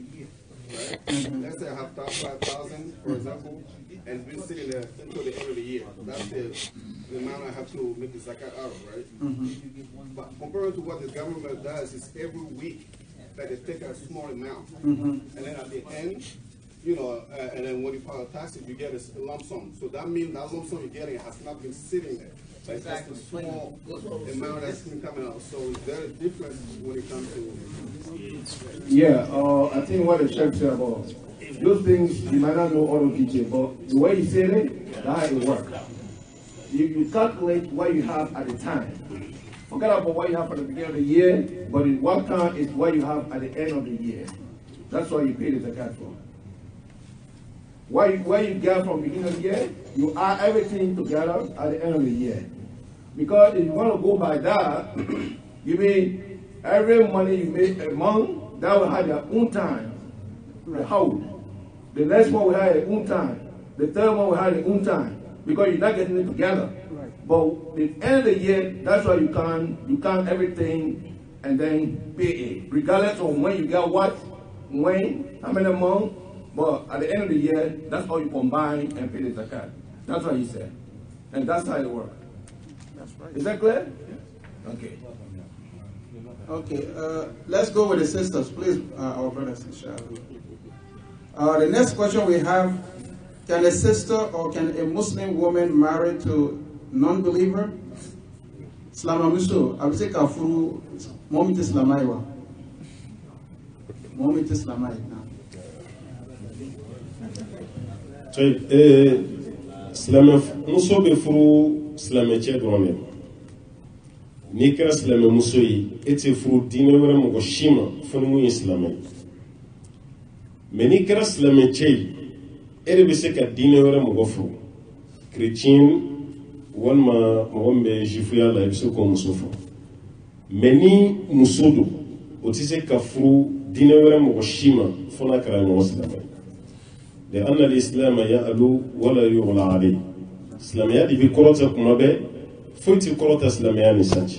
Right? Let's say I have 5,000, for example, and it's been sitting there until the end of the year. That's the amount I have to make the zakat out of, right? But compared to what the government does, is every week that they take a small amount, and then at the end, you know, and then when you file taxes, you get a lump sum. So that means that lump sum you're getting has not been sitting there. Like that's a small amount that's been coming out. So is there a difference when it comes to?
Yeah, I think what the chef said about those things, you might not know all the details, but the way he said it, that's how it works. You calculate what you have at the time. Forget about what you have at the beginning of the year, but what count is what you have at the end of the year. That's what you pay the zakat for. What you get from the beginning of the year, you add everything together at the end of the year. Because if you want to go by that, you mean every money you make a month, that will have their own time, the house. The next one will have their own time. The third one will have their own time. Because you're not getting it together. But at the end of the year, that's why you count everything and then pay it. Regardless of when you get what, when, how many months. But at the end of the year, that's all you combine and pay the zakat. That's what he said. And that's how it works.
That's right.
Is that clear? Yeah. Okay.
Okay, let's go with the sisters, please, our brothers, inshallah. The next question we have, can a sister or can a Muslim woman marry to non-believer? Slamamuso, I would say kafuru, momit islamaiwa. Momit islamai now.
Muso bɛ furu silamɛcɛ dɔrɔn de ma n'i kɛra silamɛmuso ye e tɛ furu diinɛ wɛrɛ mɔgɔ si ma fo ni mun ye silamɛ ye mɛ n'i kɛra silamɛcɛ ye e de bɛ se ka diinɛ wɛrɛ mɔgɔ furu kerecɛn walima mɔgɔ min bɛ zifuya la i bɛ se k'o muso furu mɛ ni muso don o tɛ se ka furu diinɛ wɛrɛ mɔgɔ si ma fo n'a kɛra ɲɔgɔn silamɛ ye. لأن الإسلام يألو ولا يغلى عليه. إسلامية دي بكرة كمبة فوتي كرة إسلامية نسانج.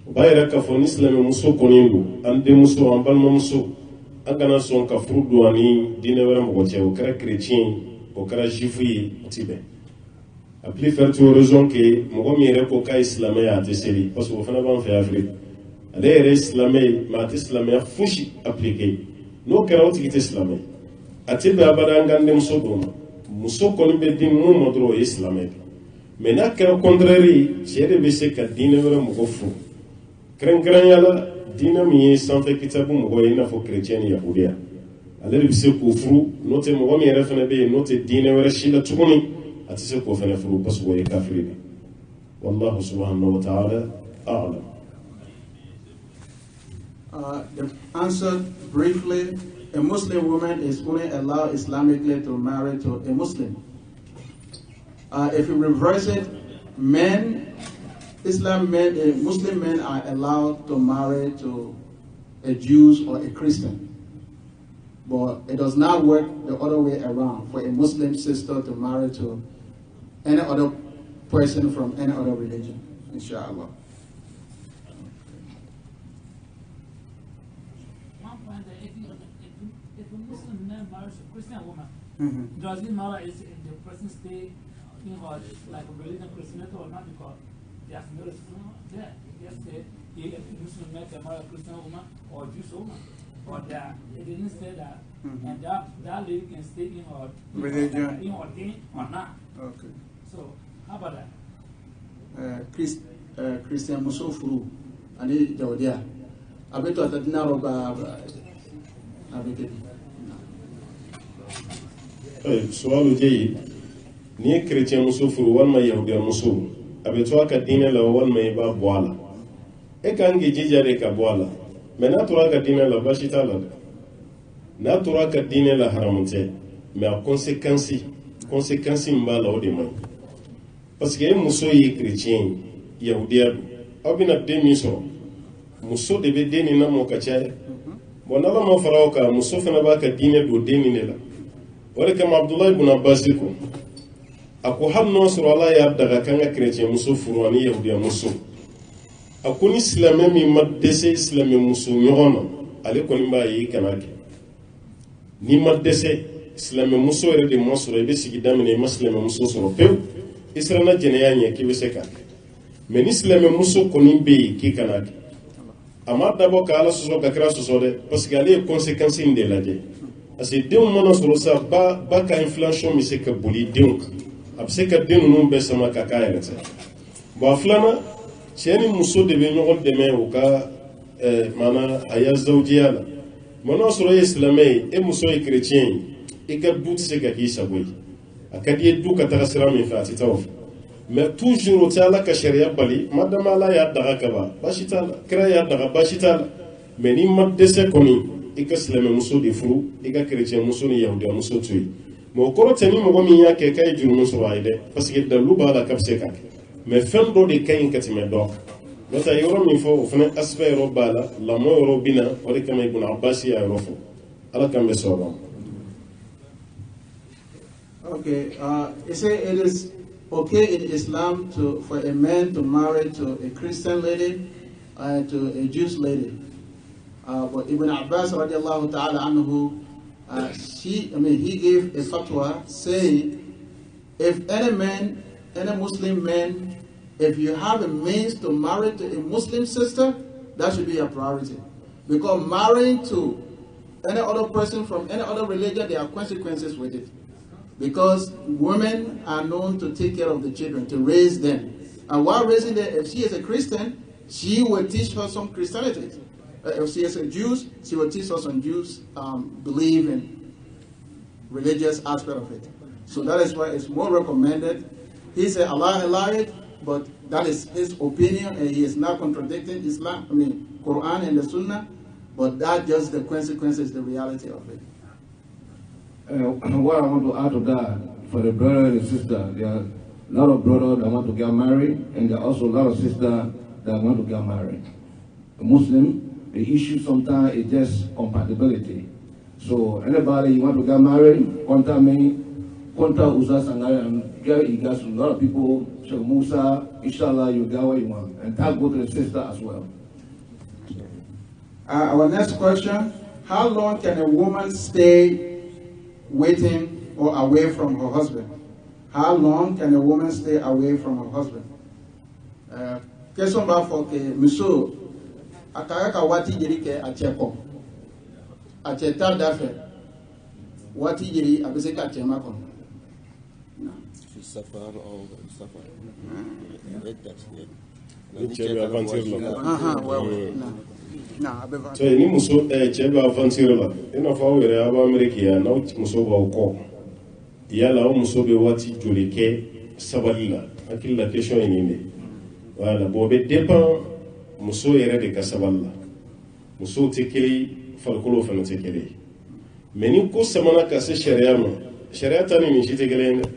وبايرك كفون إسلام مسو كونينو عند مسو عمبال مسو أكنا سون كفرود دواني دين ورم بوتيه وكرا كريتين وكرا جيفي تيبه. A plus forte raison que moi m'irai pour qu'à Islamé à Tesseli parce que au final on fait Afrique. Aller Islamé, mais Islamé fushi appliqué. Nous qu'à autre qui Islamé. Ati be abadangande muso doma muso koni be din mu modro islamé mais na kera contraire chere be se ka dine wala mugo fu kren yala dine mi sanfe kitabu mugo ina fo chrétien yahudia ale be se ko fu note mugo mi refene be note dine wala shila tuguni ati se ko fene fu parce que way kafiri wallahu subhanahu wa ta'ala a'lam.
The answer briefly, a Muslim woman is only allowed Islamically to marry to a Muslim. If you reverse it, Muslim men are allowed to marry to a Jew or a Christian. But it does not work the other way around for a Muslim sister to marry to any other person from any other religion, inshallah.
One point that if a Muslim man marries a Christian woman, does it matter if the person stay in like a religion Christianity or not? Because there's no restriction there. Just say if a Muslim man can marry a Christian woman or a Jewish woman. But it didn't say that, and that lady can stay in her religion, in her thing or not.
Okay.
So how about that?
Christian Musofuru, and he Jawdia. I bet you that now
su'alu jayyid ni chrétien Musofuru wal ma yahudiya musu abetwa ka dine la wal ma ba boala e kan ge jijare ka boala mais n'a tora ka dine la bashi t'a la n'a tora ka dine la haramunte mais a conséquence mb'a la o de man parce que muso ye chrétien yahudiya do aw bina den min sɔrɔ muso de bɛ den nin lamɔ ka caya bon n'ala ma fara o kan muso fana b'a ka diinɛ don den nin de la o de kama Abdullah ibn Abbas ko a ko hali n'o sɔrɔ ala y'a daga kan ka chrétien muso furu ani yahudiya muso a ko ni silamɛ min ma dɛsɛ silamɛ muso ɲɔgɔn na ale kɔni b'a ye i kana kɛ n'i ma dɛsɛ silamɛ muso yɛrɛ de ma sɔrɔ i bɛ sigi daminɛ i ma silamɛ muso sɔrɔ pewu i siranna jɛnɛya ɲɛ k'i bɛ se k'a kɛ mais ni silamɛ muso kɔni bɛ yen k'i kana kɛ a ma dabɔ ka ala sɔsɔ ka kira sɔsɔ dɛ parce que ale ye conséquence in de lajɛ parce que denw mana sɔrɔ sa ba ka inflation bɛ se ka boli denw kan a bɛ se ka den ninnu bɛɛ sama ka k'a yɛrɛ ta bon a filanan cɛ ni muso de bɛ ɲɔgɔn dɛmɛ u ka maana a ya zawjiya la mais n'a sɔrɔ e ye silamɛ ye e muso ye chrétien ye i ka du tɛ se ka k'i sago ye a ka di ye du ka taga sira min fɛ a tɛ taa o fɛ mais toujours o tɛ ala ka sariya bali madame ala y'a daga ka ban baasi t'a la kira y'a daga baasi t'a la mais n'i ma dɛsɛ kɔni i ka silamɛ muso de furu i ka chrétien muso ni yahudiya muso to yen mais o kɔrɔ tɛ ni mɔgɔ min y'a kɛ k'a ye jurumu sɔrɔ a ye dɛ parce que dalilu b'a la k'a bɛ se k'a kɛ mais fɛn dɔ de ka ɲi ka tɛmɛ dɔ kan n'o tɛ a ye yɔrɔ min fɔ o fana aspect yɔrɔ b'a la lamɔ yɔrɔ bɛ na o de kama Ibn Abbas y'a yɔrɔ fɔ ala k'an bɛ sɔrɔ ma.
Okay, you say it is okay in Islam for a man to marry to a Christian lady and to a Jewish lady. But Ibn Abbas radiallahu ta'ala anhu, he gave a fatwa saying, if any Muslim man, if you have a means to marry to a Muslim sister, that should be a priority. Because marrying to any other person from any other religion, there are consequences with it. Because women are known to take care of the children, to raise them. And while raising them, if she is a Christian, she will teach her some Christianity. If she is a Jew, she will teach her some Jews believe in religious aspect of it. So that is why it's more recommended. He said Allah allowed it, but that is his opinion, and he is not contradicting Islam, Quran and the Sunnah, but that just the consequences, the reality of it.
What I want to add to that, for the brother and the sister, there are a lot of brothers that want to get married, and there are also a lot of sisters that want to get married. A Muslim, the issue sometimes is just compatibility. So anybody you want to get married, contact me, contact Uza Sangari, and get a lot of people, Sheikh Musa, inshallah, you get what you want. And that go to the sister as well.
Our next question, how long can a woman stay waiting or away from her husband? How long can a woman stay away from her husband? Question ba for ke miso akaka wati jeri ke acheko acheta dafe wati jeri abese ka chema kon
safar or safar
so ni muso cɛ bɛ aventure la i n'a fɔ aw yɛrɛ a bɛ Amérique yan n'aw muso b'aw kɔ yala aw muso bɛ waati joli kɛ sabali la hakili la question ye nin de voilà bon o bɛ dépend muso yɛrɛ de ka sabali la musow tɛ kelen farikolo fana tɛ kelen mais ni ko samana ka se sariya ma sariya ta ni nin si tɛ kelen ye dɛ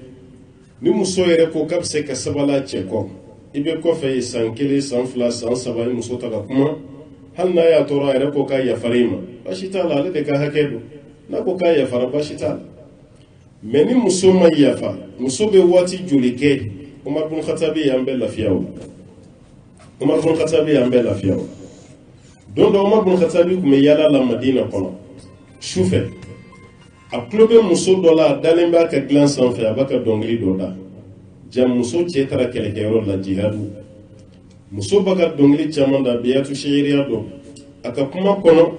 ni muso yɛrɛ ko k'a bɛ se ka sabala cɛ kɔ i bɛ kɔfɛ san 1 san 2 san 3 muso ta ka kuma hali n'a y'a tɔɔrɔ a yɛrɛ ko k'a yafara i ma baasi t'a la ale de ka hakɛ don n'a ko k'a yafara baasi t'a la mais ni muso ma yafa muso bɛ waati joli kɛ Umar bin Khattab y'an bɛɛ lafiya o Umar bin Khattab y'an bɛɛ lafiya o don dɔ Umar bin Khattab tun bɛ yaala la Madina kɔnɔ sufɛ a tulo bɛ muso dɔ la a dalen b'a ka dilan sanfɛ a b'a ka dɔnkili dɔ da ja muso cɛ taara kɛlɛkɛyɔrɔ la jihadu muso b'a ka dɔnkili caman da biyatu sheheriya dɔ a ka kuma kɔnɔ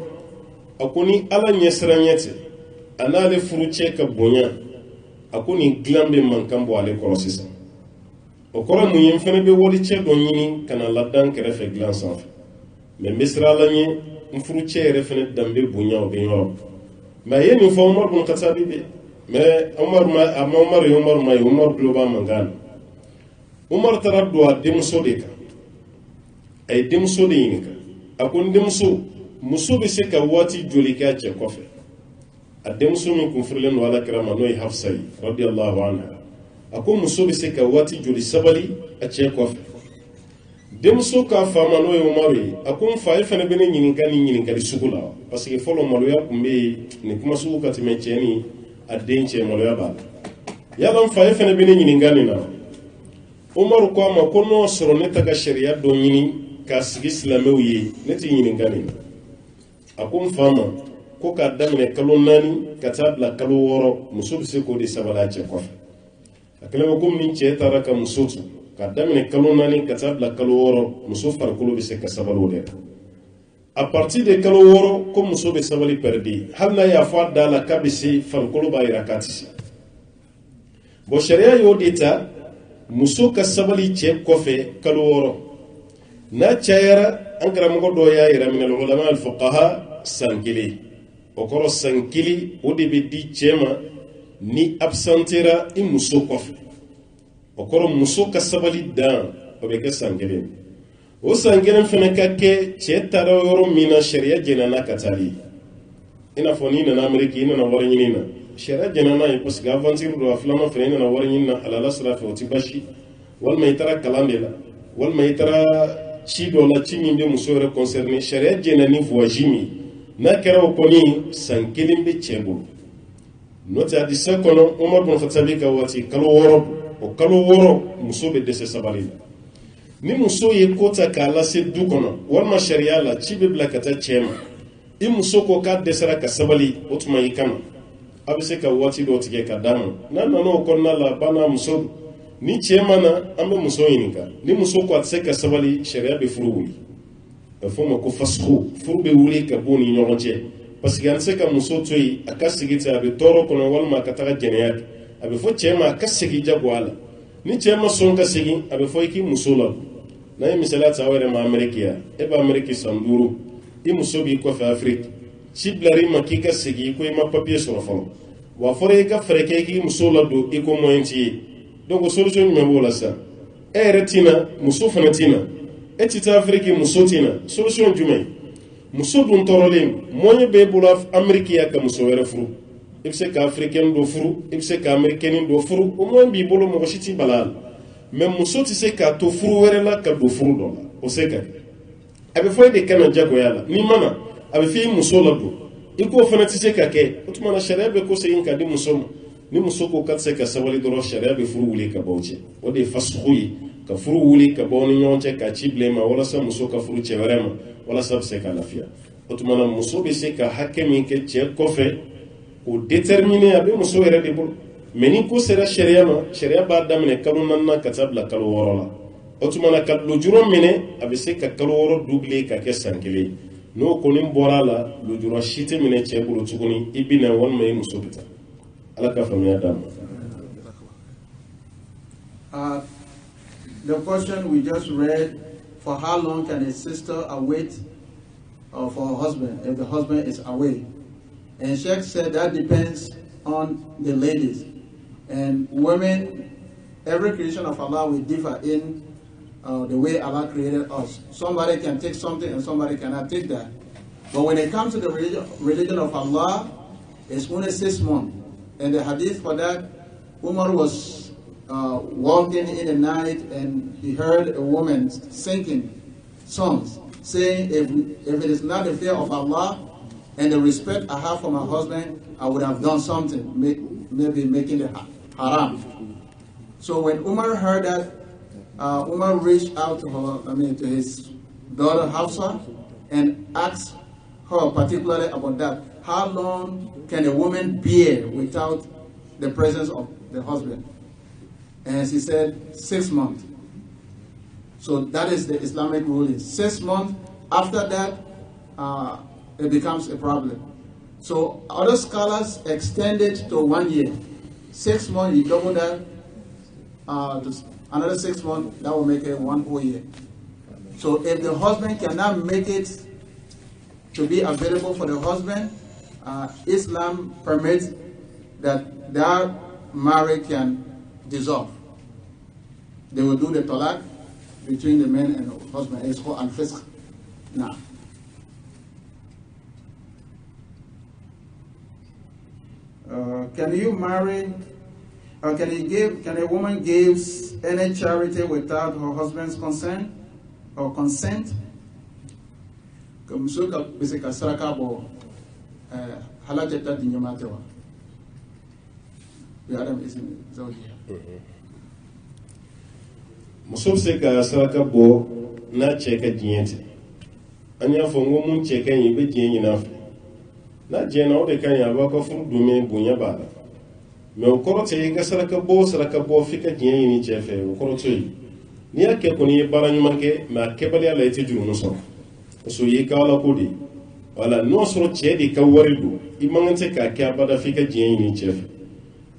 a ko ni ala ɲɛsiranɲɛ tɛ a n'ale furu cɛ ka bonya a ko nin dilan bɛ mankan bɔ ale kɔrɔ sisan o kɔrɔ mun ye n fana bɛ wali cɛ dɔ ɲini ka na ladan kɛrɛfɛ dilan sanfɛ mais n bɛ siran ala ɲɛ n furu cɛ yɛrɛ fana danbe bonya o bɛ yɔrɔ mais a ye nin fɔ Umar bin Khattab bɛ mais Umar ma ye Umar tulo b'a mankan na Umar taara don a denmuso de kan a ye denmuso de ɲininka a ko n denmuso muso bɛ se ka waati joli kɛ a cɛ kɔfɛ a denmuso min kun furilen don Alakira ma n'o ye Hafsa ye radiyallahu anha a ko muso bɛ se ka waati joli sabali a cɛ kɔfɛ denmuso k'a faama n'o ye Umaru ye a ko n fa e fana bɛ ne ɲininka ni ɲininkali sugu la parce que fɔlɔ maloya tun bɛ yen nin kuma sugu ka tɛmɛ cɛ ni a den cɛ maloya b'a la yala n fa e fana bɛ ne ɲininka nin na Umaru ko a ma ko n'o sɔrɔ ne ta ka sariya dɔ ɲini k'a sigi silamɛw ye ne tɛ ɲininka nin na a ko n fa ma ko k'a daminɛ kalo 4 ka taa bila kalo 6 muso bɛ se k'o de sabali a cɛ kɔfɛ a kɛlen ko komi ni cɛ taara ka muso to k'a daminɛ kalo 4 ka taa bila kalo 6 muso farikolo bɛ se ka sabali o de la a partir de kalo 6 ko muso bɛ sabali perdre hali n'a y'a fɔ a da la k'a bɛ se farikolo b'a jira k'a tɛ se bon sariya y'o de ta muso ka sabali cɛ kɔfɛ kalo 6 n'a cayara an karamɔgɔ dɔw y'a yira minal ulama al fuqaha san 1 o kɔrɔ san 1 o de bɛ di cɛ ma ni absentera i muso kɔfɛ o kɔrɔ muso ka sabali dan o bɛ kɛ san 1 o san 1 fana ka kɛ cɛ taara yɔrɔ min na sariya jɛnana ka taali i n'a fɔ n'i nana Ameriki i nana wari ɲini na sariya jɛnana ye parce que aventure dɔ a filanan fana i nana wari ɲini na alala sira fɛ o tɛ basi walima i taara kalan de la walima i taara ci dɔ la ci min bɛ muso yɛrɛ concerné sariya jɛnna ni voyage min n'a kɛra o kɔni san 1 bɛ cɛ bolo n'o tɛ hadisa kɔnɔ Umar bin Khattab ka waati kalo 6 o kalo 6 muso bɛ dɛsɛ sabali la ni muso ye ko ta k'a lase du kɔnɔ walima sariya la ci bɛ bila ka taa cɛ ma i muso ko k'a dɛsɛra ka sabali o tuma i kama a bɛ se ka waati dɔ tigɛ ka d'a ma n'a nana o kɔnɔna la ba n'a muso ni cɛ ma na an bɛ muso ɲininka ni muso ko a tɛ se ka sabali sariya bɛ furu wuli a bɛ fɔ o ma ko fasuku furu bɛ wuli ka bɔ u ni ɲɔgɔn cɛ parce que an tɛ se ka muso to yen a ka sigi ten a bɛ tɔɔrɔ kɔnɔ walima a ka taga jɛnɛya kɛ a bɛ fɔ cɛ ma a ka segin jago a la ni cɛ ma sɔn ka segin a bɛ fɔ i k'i muso la n'a ye misaliya ta aw yɛrɛ ma Ameriki yan e bɛ Ameriki san 5 i muso b'i kɔfɛ Afiriki ci bilara i ma k'i ka segin ko i ma papiye sɔrɔ fɔlɔ wa fɔra i ka fɛɛrɛ kɛ i k'i muso ladon i ko moyen t'i ye donc solution jumɛn b'o la sisan e yɛrɛ tina muso fana tina e tɛ taa Afiriki muso tina solution jumɛn muso dun tɔɔrɔlen moyen b'e bolo Ameriki yan ka muso wɛrɛ furu i bɛ se ka Africaine dɔ furu i bɛ se ka Américaine dɔ furu o moyen b'i bolo mɔgɔ si t'i bala a la mais muso tɛ se k'a to furu wɛrɛ la ka don furu dɔ la o se ka kɛ a bɛ fɔ e de kana jagoya la n'i ma na a bɛ fɔ i muso ladon i k'o fana tɛ se ka kɛ o tuma na sariya bɛ ko segin ka di muso ma ni muso ko ka tɛ se ka sabali dɔrɔn sariya bɛ furu wuli ka bɔ cɛ o de ye fasugu ye ka furu wuli ka bɔ ni ɲɔgɔn cɛ ka ci bila i ma walasa muso ka furu cɛ wɛrɛ ma walasa bɛ se ka lafiya o tuma na muso bɛ se ka hakɛ min kɛ cɛ kɔfɛ o déterminer a bɛ muso yɛrɛ de bolo mais ni ko sera sariya ma sariya b'a daminɛ kalo 4 ka taa bila kalo 6 la o tuma na ka lujura minɛ a bɛ se ka kalo 6 doubler ka kɛ san 1 n'o kɔni bɔra a la lujura si tɛ minɛ cɛ bolo tuguni i bɛ na walima i muso bɛ taa ala ka faamuya d'a ma.
The question we just read, for how long can a sister await for her husband if the husband is away? And Sheikh said that depends on the ladies. And women, every creation of Allah will differ in the way Allah created us. Somebody can take something and somebody cannot take that. But when it comes to the religion of Allah, it's only 6 months. And the hadith for that, Umar was walking in the night and he heard a woman singing songs, saying, if it is not the fear of Allah and the respect I have for my husband, I would have done something, maybe making it haram. So when Umar heard that, Umar reached out to her, to his daughter Hafsa, and asked her particularly about that. How long can a woman bear without the presence of the husband? And she said 6 months. So that is the Islamic ruling. 6 months. After that, it becomes a problem. So other scholars extend it to 1 year. 6 months, you double that, another 6 months, that will make it 1 whole year. So if the husband cannot make it to be available for the husband, Islam permits that their marriage can dissolve. They will do the talaq between the man and the husband. It's called al-fisq now. Can you marry, or can a woman give any charity without her husband's consent or consent?
muso bɛ se ka saraka bɔ n'a cɛ ka diɲɛ tɛ an y'a fɔ n ko mun cɛ ka ɲi i bɛ diɲɛ ɲini a fɛ n'a diɲɛna o de ka ɲi a b'a ka furu don bonya b'a la mɛ o kɔrɔ tɛ i ka saraka bɔ f'i ka diɲɛ ɲini cɛ fɛ o kɔrɔ t'o ye n'i y'a kɛ kɔni i ye baara ɲuman kɛ mɛ a kɛbaliya la i tɛ jurumu sɔrɔ parce que o y'i ka ala ko de ye wala n'o sɔrɔ cɛ de ka wari don i man kan tɛ k'a kɛ abada f'i ka diɲɛ ɲini cɛ fɛ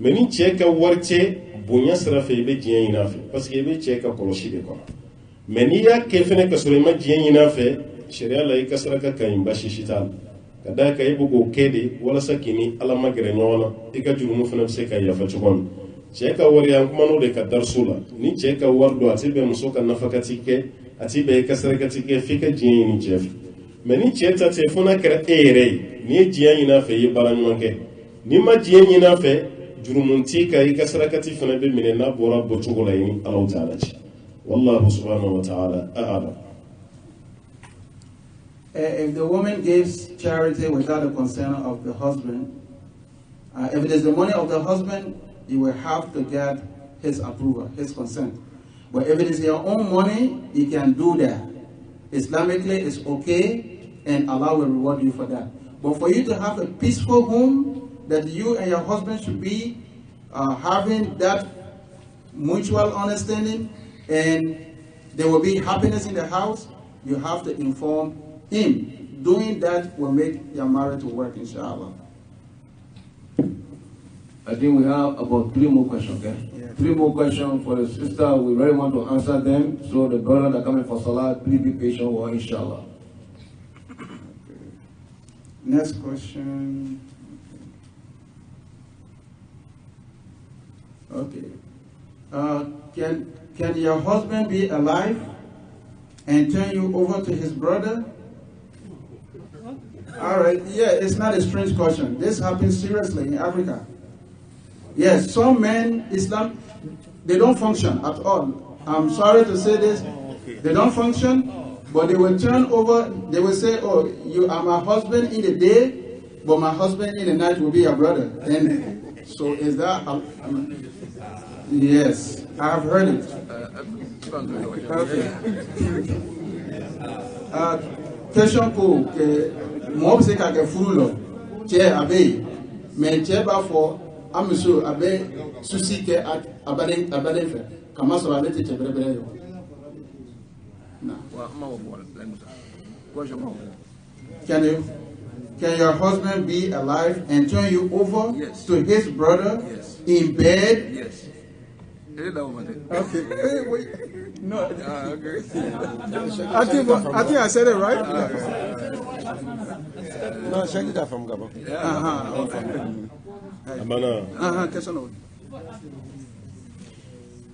mɛ ni cɛ ka wari tɛ bonya sira fɛ i bɛ diɲɛ ɲini a fɛ parce que i bɛ cɛ ka kɔlɔsi de kɔnɔ mɛ n'i y'a kɛ fɛnɛ ka sɔrɔ i ma diɲɛ ɲini a fɛ sariya la i ka saraka ka ɲi baasi si t'a la ka d'a kan i bɛ k'o kɛ de walasa k'i ni ala ma gɛrɛ ɲɔgɔn na i ka jurumu fana bɛ se ka yafa cogo min cɛ ka wari an kuman'o de ka dariso la ni cɛ ka wari don a tɛ bɛn muso ka nafakati kɛ a tɛ bɛn i ka sarakati kɛ f'i ka diɲɛ ɲini cɛ fɛ mɛ ni cɛ ta tɛ fo n'a kɛra e yɛrɛ ye n'i ye diɲɛ ɲini a fɛ i ye baara ɲuman kɛ n'i ma diɲɛ ɲini a fɛ jurumunti ka i ka sarakati fana bɛ minɛ n'a bɔra bɔcogo la i ni alaw t'a la cɛ wallahu subhanahu wa ta'ala a'lam.
If the woman gives charity without the consent of the husband, if it is the money of the husband, you will have to get his approval, his consent. But if it is your own money, you can do that. Islamically, it's okay, and Allah will reward you for that. But for you to have a peaceful home, that you and your husband should be having that mutual understanding, and there will be happiness in the house, you have to inform him. Doing that will make your marriage work, inshallah.
I think we have about 3 more questions, okay? Yeah. 3 more questions for the sister. We really want to answer them. So the brother that coming for Salah, please be patient with, inshallah.
Okay. Next question. Okay. Can your husband be alive and turn you over to his brother? All right. Yeah, it's not a strange question. This happens seriously in Africa. Yes, some men, Islam, they don't function at all. I'm sorry to say this. They don't function, but they will turn over, they will say, oh, you are my husband in the day, but my husband in the night will be your brother. And so is that, yes, I have heard it. Okay. Question pour que moi, c'est qu'à Foulo, Tiens, Abbé, mais tiens, pas fort. Ah, monsieur, avec souci que abaden fait. Comment ça va être très bien? Can your husband be alive and turn you over to his brother in bed?
Yes.
Okay. Wait. No. Okay. I think I said it right.
No, check it out from Gabon.
Okay.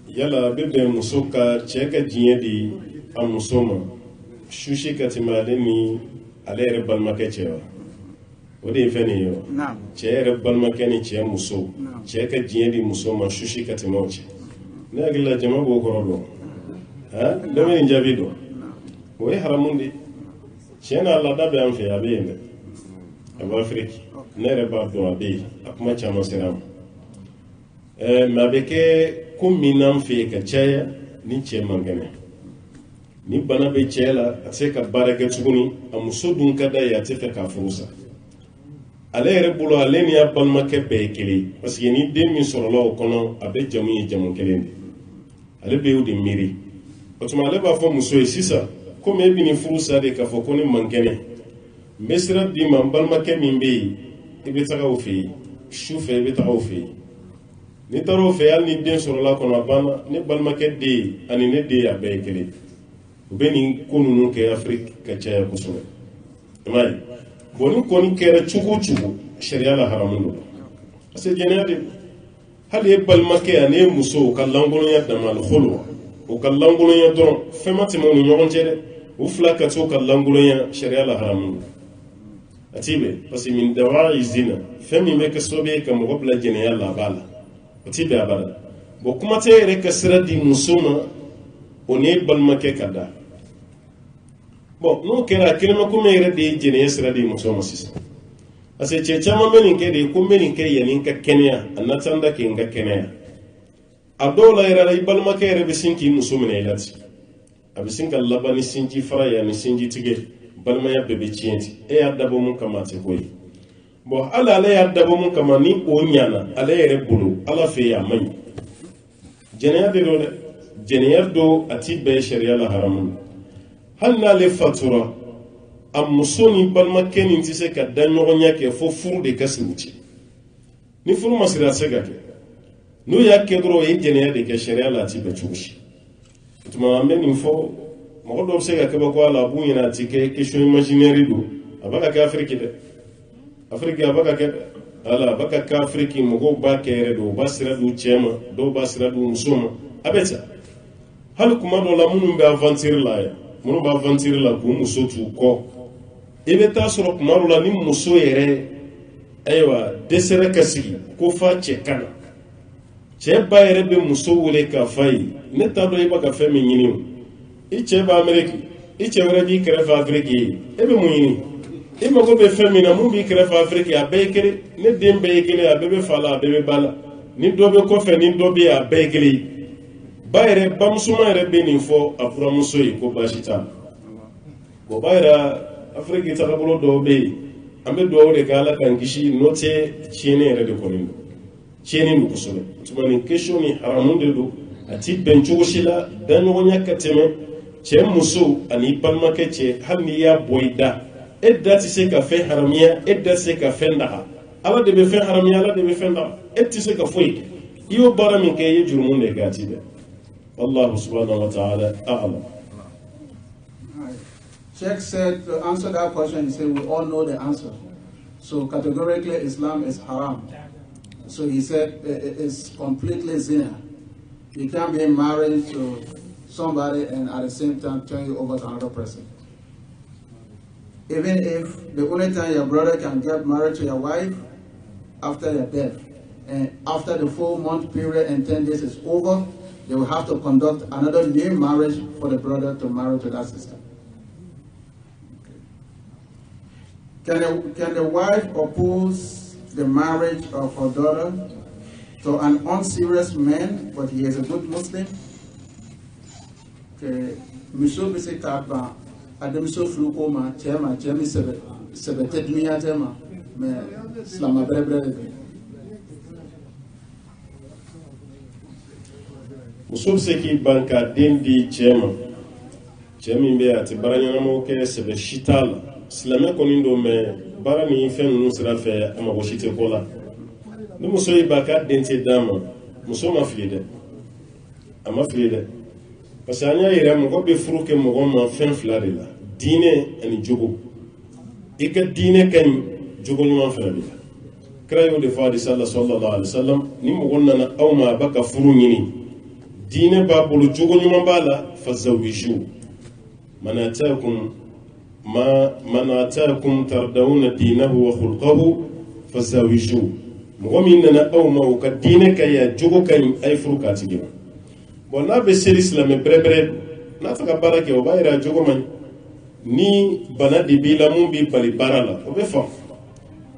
Yala bebe muso ka cɛ ka diɲɛ di a muso ma susi ka tɛmɛ ale ni ale yɛrɛ balimakɛ cɛ wa o de ye fɛn nin ye wa cɛ yɛrɛ balimakɛ ni cɛ muso cɛ ka diɲɛ di muso ma susi ka tɛmɛ o cɛ نقول لا جماعة بوكرولو ها لما نجابيدو وهي حراموندي شينا الله ده بيان في أبين أبو أفريقي نرى دو أبي أكما تشامو سيرام ما بكي كم منام في كتشايا نيتشي مانغني ni bana be cɛla a se ka baara kɛ tuguni a muso dun ka da ye a tɛ fɛ k'a furu sa ale yɛrɛ bolo ale ni a balimakɛ bɛɛ ye kelen parce que ni den min sɔrɔla o kɔnɔ a bɛ jamu ye jamu kelen de ale bɛ y'o de miiri o tuma ale b'a fɔ muso ye sisan komi e bɛ nin furu sa de k'a fɔ ko ne man kɛnɛ n bɛ sira d'i ma n balimakɛ min bɛ yen i bɛ taga o fɛ yen su fɛ i bɛ taga o fɛ yen n'i taara o fɛ hali ni den sɔrɔla kɔnɔ a banna ne balimakɛ den ani ne den a bɛɛ ye kelen u bɛ nin ko ninnu kɛ afiriki ka caya kosɛbɛ i m'a ye bon ni kɔni kɛra cogo o cogo sariya la haramu don parce que jɛnɛya de hali e balimakɛ ani e muso u ka lankolonya dama aliholo u ka lankolonya dɔrɔn fɛn ma tɛmɛ u ni ɲɔgɔn cɛ dɛ u fila ka to ka lankolonya sariya la haramu don a t'i bɛn parce que min dawa yi zina fɛn min bɛ kɛ sababu ye ka mɔgɔ bila jɛnɛya la a b'a la o t'i bɛn a bada bon kuma tɛ yɛrɛ ka sira di muso ma o ni e balimakɛ ka da bon n'o kɛra kɛnɛma ko min yɛrɛ de ye jɛnɛya sira di muso ma sisan parce que cɛ caman bɛ nin kɛ de ko n bɛ nin kɛ yanni n ka kɛnɛya a na taa n da kɛ n ka kɛnɛya a dɔw la yɛrɛ la i balimakɛ yɛrɛ bɛ sin k'i muso minɛ i la ten a bɛ sin ka laban ni sinji fara ye ani sinji tigɛ balimaya bɛɛ bɛ tiɲɛ ten e y'a dabɔ mun kama a tɛ ko ye bon hali ale y'a dabɔ mun kama ni o ɲana ale yɛrɛ bolo ala fɛ yen a man ɲi jɛnɛya de don dɛ jɛnɛya don a ti bɛɛ sariya la haramu hali n'ale fatura a muso ni balimakɛ nin tɛ se ka da ɲɔgɔnya kɛ fo furu de ka siri u cɛ ni furu ma siri a tɛ se ka kɛ n'u y'a kɛ dɔrɔn o ye jɛnɛya de kɛ sariya la a ti bɛɛ cogo si o tuma an bɛ nin fɔ mɔgɔ dɔw bɛ se ka kabako a la a b'u ɲɛna a ti kɛ question imaginaire don a b'a ka kɛ afiriki dɛ afiriki a b'a ka kɛ dɛ ala a b'a ka kɛ afiriki mɔgɔw b'a kɛ yɛrɛ de u b'a sira di u cɛ ma dɔw b'a sira di u muso ma a bɛ ta hali kuma dɔw la minnu bɛ aventure la yan minnu b'a aventure la k'u muso t'u kɔ i bɛ taa sɔrɔ kuma dɔw la ni muso yɛrɛ ayiwa dɛsɛra ka sigi ko f'a cɛ ka na cɛ ba yɛrɛ bɛ muso wele k'a f'a ye ne t'a dɔn i b'a ka fɛn min ɲini o i cɛ bɛ ameriki i cɛ wɛrɛ b'i kɛrɛfɛ afiriki ye e bɛ mun ɲini i mago bɛ fɛn min na mun b'i kɛrɛfɛ afiriki a bɛɛ ye kelen ne den bɛɛ ye kelen a bɛɛ bɛ fa la a bɛɛ bɛ ba la ni dɔ bɛ kɔfɛ ni dɔ bɛ yen a bɛɛ ye kelen ye ba yɛrɛ bamusoma yɛrɛ bɛ nin fɔ a buramuso ye ko baasi t'a la bon ba yɛrɛ afiriki tagabolo dɔw bɛ yen an bɛ dugawu de kɛ ala k'an kisi n'o tɛ tiɲɛni yɛrɛ de kɔni don tiɲɛni don kosɛbɛ tuma nin question ni haramu de don a ti bɛn cogo si la daɲɔgɔnya ka tɛmɛ cɛ muso ani balimakɛ cɛ hali n'i y'a bɔ i da e da tɛ se ka fɛn haramiya e da tɛ se ka fɛn daga ala de bɛ fɛn haramiya ala de bɛ fɛn daga e tɛ se ka foyi kɛ i y'o baara min kɛ i ye jurumu de kɛ a ti bɛn wallahu subhanahu wa ta'ala a'lam.
Sheikh said, to answer that question, he said, we all know the answer. So categorically, Islam is haram. So he said, it's completely zina. You can't be married to somebody and at the same time turn you over to another person. Even if the only time your brother can get married to your wife after their death, and after the 4-month period and 10 days is over, they will have to conduct another new marriage for the brother to marry to that sister. Can the wife oppose the marriage of her daughter to an unserious man, but he is a good Muslim? Miso bi se kaba adam so fluko ma chema chemi sebete dunia tema me slama brebre.
Muso bɛ se k'i ban ka den di cɛ ma cɛ min bɛ a tɛ baara ɲɛnamaw kɛ sɛbɛ si t'a la silamɛ kɔni don mɛ baara ni fɛn ninnu sira fɛ a mago si tɛ ko la ni muso y'i ban k'a den tɛ d'a ma muso ma fili dɛ a ma fili dɛ parce que an y'a yira mɔgɔ bɛ furu kɛ mɔgɔ ma fɛn fila de la diinɛ ani jogo i ka diinɛ ka ɲi jogo ɲuman fana bɛ la kira y'o de fɔ hadisa la sallallahu alaihi wa sallam ni mɔgɔ nana aw ma a b'a ka furu ɲini diinɛ b'a bolo jogo ɲuman b'a la fazawiju man atakum tardawuna diinahu wa khulqahu fazawiju mɔgɔ min nana aw ma o ka diinɛ ka ɲi a jogo ka ɲi a ye furu k'a tigi ma bon n'a bɛ seli silamɛ bɛrɛbɛrɛ n'a fɛ ka baara kɛ o b'a yira jogo man ni bana de b'i la mun b'i bali baara la o bɛ faamu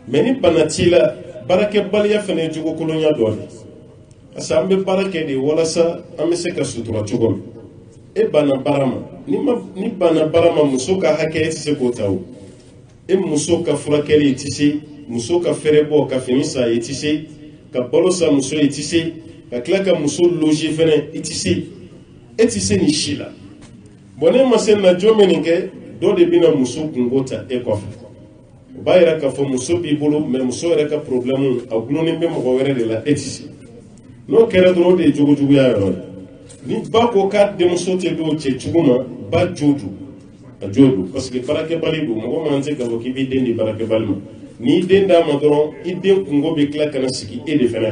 mais ni bana t'i la baarakɛbaliya fana ye jogo kolonya dɔ de parce que an bɛ baara kɛ de walasa an bɛ se ka sutura cogo min e banna baara ma ni banna baara ma muso ka hakɛ e tɛ se k'o ta o e muso ka furakɛli tɛ se muso ka fɛrɛ bɔ ka fini san i tɛ se ka balo san muso i tɛ se ka tila ka muso loger fɛnɛ i tɛ se e tɛ se nin si la bon ne ma se na jɔn bɛ nin kɛ dɔ de bɛna muso kungo ta e kɔfɛ o b'a yira k'a fɔ muso b'i bolo mais muso yɛrɛ ka problème a gulonnen bɛ mɔgɔ wɛrɛ de la e tɛ se n'o kɛra dɔrɔn o de ye jogojuguya yɔrɔ ye ni ba ko k'a denmuso tɛ don cɛ jugu ma ba jo do a jo do parce que baarakɛbali don mɔgɔ man se k'a fɔ k'i b'i den di baarakɛbali ma n'i den d'a ma dɔrɔn i den kungo bɛ tila ka na sigi e de fɛnɛ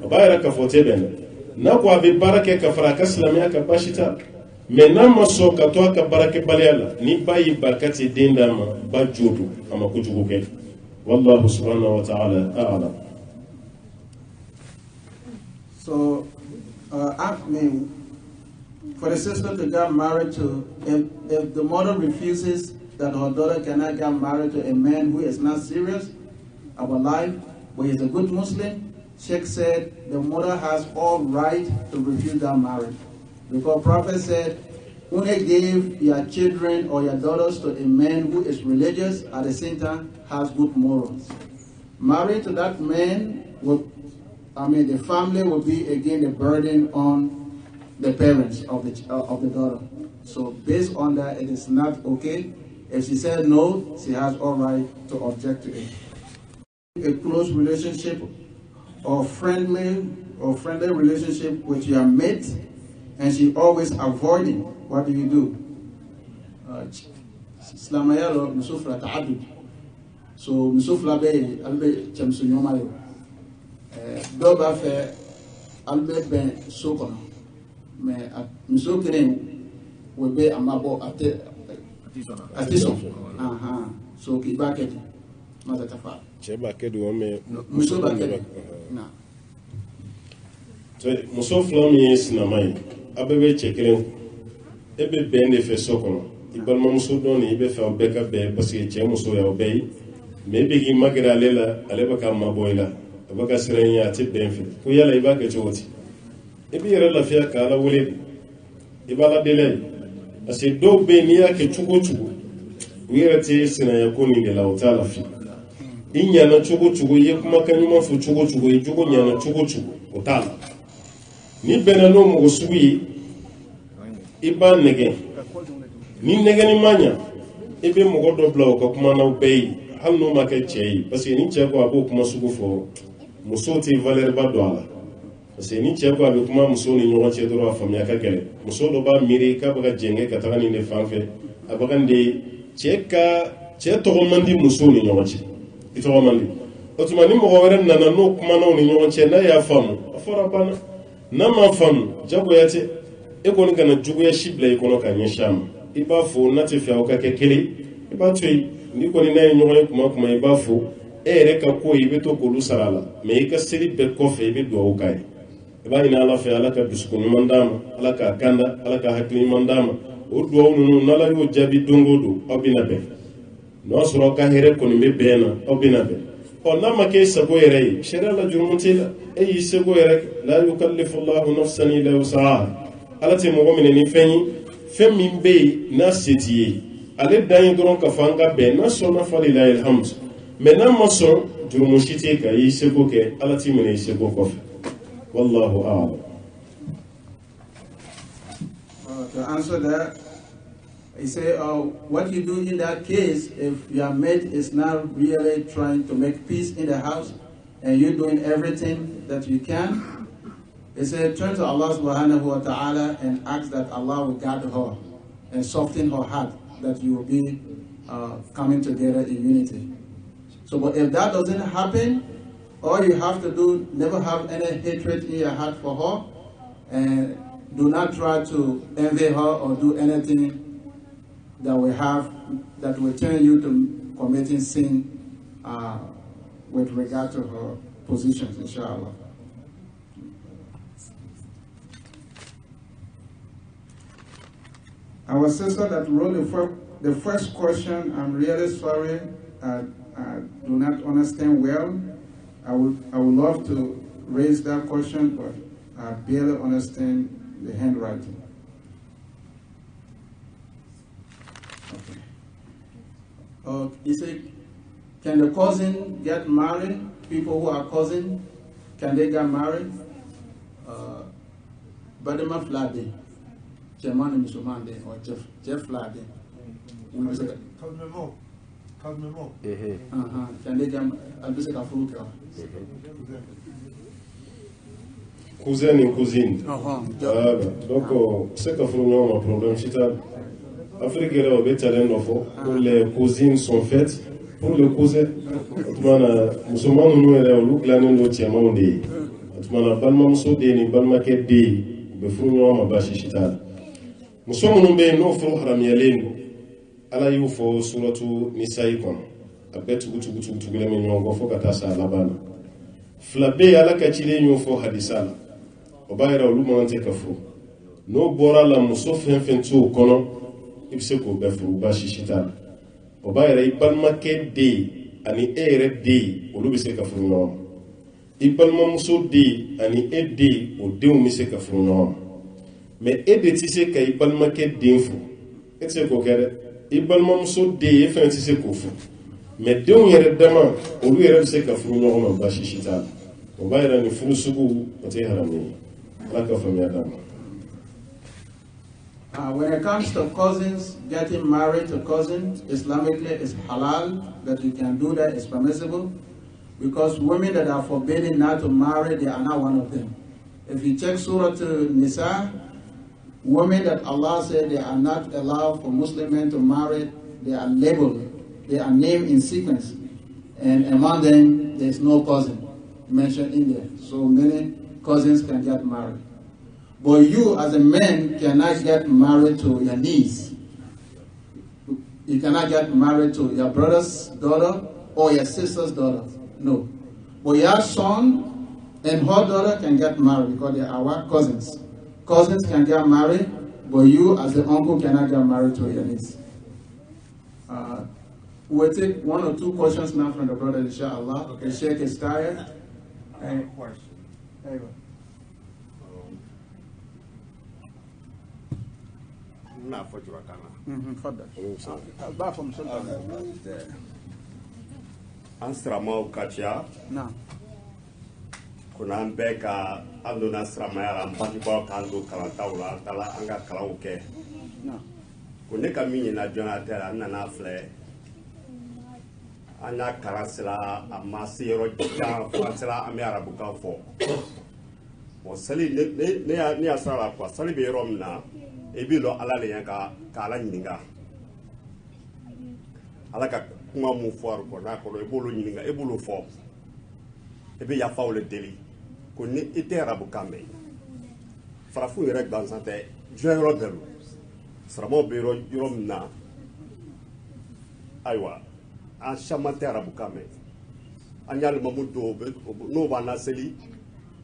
a b'a yira k'a fɔ tɛ bɛn dɛ n'a ko a bɛ baara kɛ ka fara a ka silamɛya kan baasi t'a la mais n'a ma sɔn ka to a ka baarakɛbaliya la ni ba y'i ba ka tɛ den d'a ma ba jo do a ma kojugu kɛ wallahu subhanahu wa ta'ala a'lam.
So, I mean, for the sister to get married to, if the mother refuses that her daughter cannot get married to a man who is not serious about life, but is a good Muslim, Sheikh said the mother has all right to refuse that marriage. Because Prophet said, only give your children or your daughters to a man who is religious, at the same time has good morals. Married to that man, the family will be again a burden on the parents of the daughter. So based on that, it is not okay. If she said no, she has all right to object to it. A close relationship or friendly relationship with your mate, and she always avoiding, what do you do? Slamayalo misufla ta'adud. So misufla be albe chamsu nyomayo. Dɔw b'a fɛ alu bɛ bɛn so kɔnɔ mais muso kelen o bɛ a ma bɔ a tɛ sɔn so k'i b'a kɛ ten masa ta fa.
Cɛ b'a kɛ don mais
muso b'a kɛ ten.
Muso fila min ye sinama ye a bɛɛ bɛ cɛ kelen e bɛ bɛn de fɛ so kɔnɔ i balimamuso dɔ nin i bɛ fɛ aw bɛɛ ka bɛn parce que cɛ muso y'aw bɛɛ ye mais e bɛ k'i magɛrɛ ale la ale bɛ k'a mabɔ i la. A bɛ ka siran ɲɛ a tɛ bɛn fɛ ko yala i b'a kɛ cogo di i b'i yɛrɛ lafiya ka ala wele de i b'ala deli ye parce que dɔw bɛ yen n'i y'a kɛ cogo o cogo u yɛrɛ tɛ sinaya ko nin de la o t'a lafiya i ɲana cogo o cogo i ye kumakan ɲuman fɔ cogo o cogo i jogo ɲana cogo o cogo o t'a la ni bɛnna n'o mɔgɔ sugu ye i b'a nɛgɛ ni nɛgɛni ma ɲa i bɛ mɔgɔ dɔ bila o ka kuma n'aw bɛɛ ye hali n'o ma kɛ cɛ ye parce que ni cɛ ko a b'o kuma sugu fɔ muso tɛ valeur ba don a la parce que ni cɛ ko a bɛ kuma muso ni ɲɔgɔn cɛ dɔrɔn a faamuya ka gɛlɛn muso dɔ b'a miiri k'a bɛ ka jɛngɛ ka taga nin de fan fɛ a bɛ ka nin de cɛ tɔgɔ man di muso ni ɲɔgɔn cɛ i tɔgɔ man di o tuma ni mɔgɔ wɛrɛ nana n'o kumanaw ni ɲɔgɔn cɛ n'a y'a faamu a fɔra banna n'a ma faamu jagoya tɛ e kɔni kana juguya si bila i kɔnɔ ka ɲɛsin a ma i b'a fɔ n'a tɛ fɛ aw ka kɛ kelen i b'a to yen ni kɔni n'a ye ɲɔgɔn ye kuma o kuma i b'a fɔ e yɛrɛ ka ko i bɛ to k'olu sara a la mais i ka seli bɛɛ kɔfɛ i bɛ dugawu k'a ye i b'a ɲini ala fɛ ala ka dusukun ɲuman d'a ma ala k'a kanda ala ka hakili ɲuman d'a ma o dugawu ninnu n'ala y'o jaabi don o don aw bɛna bɛn n'o sɔrɔ aw ka hɛrɛ kɔni bɛ bɛn na aw bɛna bɛn ɔ n'a ma kɛ e sago yɛrɛ ye sariya la jurumu t'i la e y'i seko yɛrɛ la yukallifu Allahu nafsan illa wus'aha ala tɛ mɔgɔ minɛ ni fɛn ye fɛn min bɛ yen n'a se t'i ye ale dan ye dɔrɔn ka fɔ an ka bɛn n'a sɔnna falilahi alhamdu mais n'a ma sɔn jurumu si tɛ ka i seko kɛ ala t'i minɛ i seko kɔfɛ wallahu a'lam.
To answer that, he said, what you do in that case if your mate is not really trying to make peace in the house and you're doing everything that you can, he said, turn to Allah subhanahu wa ta'ala and ask that Allah will guide her and soften her heart, that you will be coming together in unity. So, but if that doesn't happen, all you have to do, never have any hatred in your heart for her, and do not try to envy her or do anything that will turn you to committing sin with regard to her positions, inshallah. Our sister that wrote the first question, I'm really sorry, I do not understand well. I would love to raise that question, but I barely understand the handwriting. Okay. He said, can the cousin get married? People who are cousins, can they get married? Badema Flade, Chairman Mishomande, or Jeff Flade. Can they get married?
Cousin et cousine. Voilà. Donc, c'est qu'à un problème, c'est Afrique est au bétalin pour les cousines sont faites pour le cousin. Musulman nous est au look l'année de tiamon de. Atmana balma so de ni balma ke de be funyo ma bashi shita. Musulman nous be no fro haram yalen. Ala yu fo suratu nisa'i kon. Abet gutu gele men nyongo fo kata sa labana. Flabe ala ka chile nyo fo hadisala. Obayra olu mante kafo. No bora la muso fen tu kono. Ibse ko be furu bashi shita. Obayra ibalma ke de ani ere de olu be se ka furu no. Ibalma muso de ani e de o de o mi se ka furu no. Mais e de ti se ka ibalma ke de fu. Et se ko kere ibalma muso de e fen ti se ko fu. Mais de o yere dama olu yere se ka furu no ma bashi shita. Obayra ni furu sugu o te harami. Laka famia dama.
When it comes to cousins, getting married to cousins, Islamically is halal, that you can do that, it's permissible, because women that are forbidden not to marry, they are not one of them. If you check Surah Nisa, women that Allah said they are not allowed for Muslim men to marry, they are labeled, they are named in sequence, and among them, there is no cousin mentioned in there. So many cousins can get married. But you, as a man, cannot get married to your niece. You cannot get married to your brother's daughter or your sister's daughter. No. But your son and her daughter can get married because they are our cousins. Cousins can get married, but you, as an uncle, cannot get married to your niece. We'll take one or two questions now from the brother, inshallah. Okay, Sheikh is tired.
I have a question.
Anyway.
Na fojura kana.
Fadda. Ba from Sultan.
An siramaw ka ciya.
Na.
Kuna an bɛɛ ka an donna siramaya la an bangebaaw k'an don kalantaw la an taara an ka kalanw kɛ. Ko ne ka min ɲina joona tɛ an nana filɛ an y'a kalan sira a ma se yɔrɔ jan fo an sera an bɛ arabukan fɔ. Bon sali ne y'a sira la quoi sali bɛ yɔrɔ min na. E bi lo ala le yan ka ala ɲininka ala ka kuma mun fɔ ko n'a kɔrɔ e b'olu ɲininka e b'olu fɔ e bɛ yafaw le deli ko ni i tɛ arabukan mɛn farafinw yɛrɛ gansan tɛ diɲɛ yɔrɔ bɛɛ lo saramaw bɛ yɔrɔ min na ayiwa an caman tɛ arabukan mɛn an y'a limamu dɔw n'o b'an laseli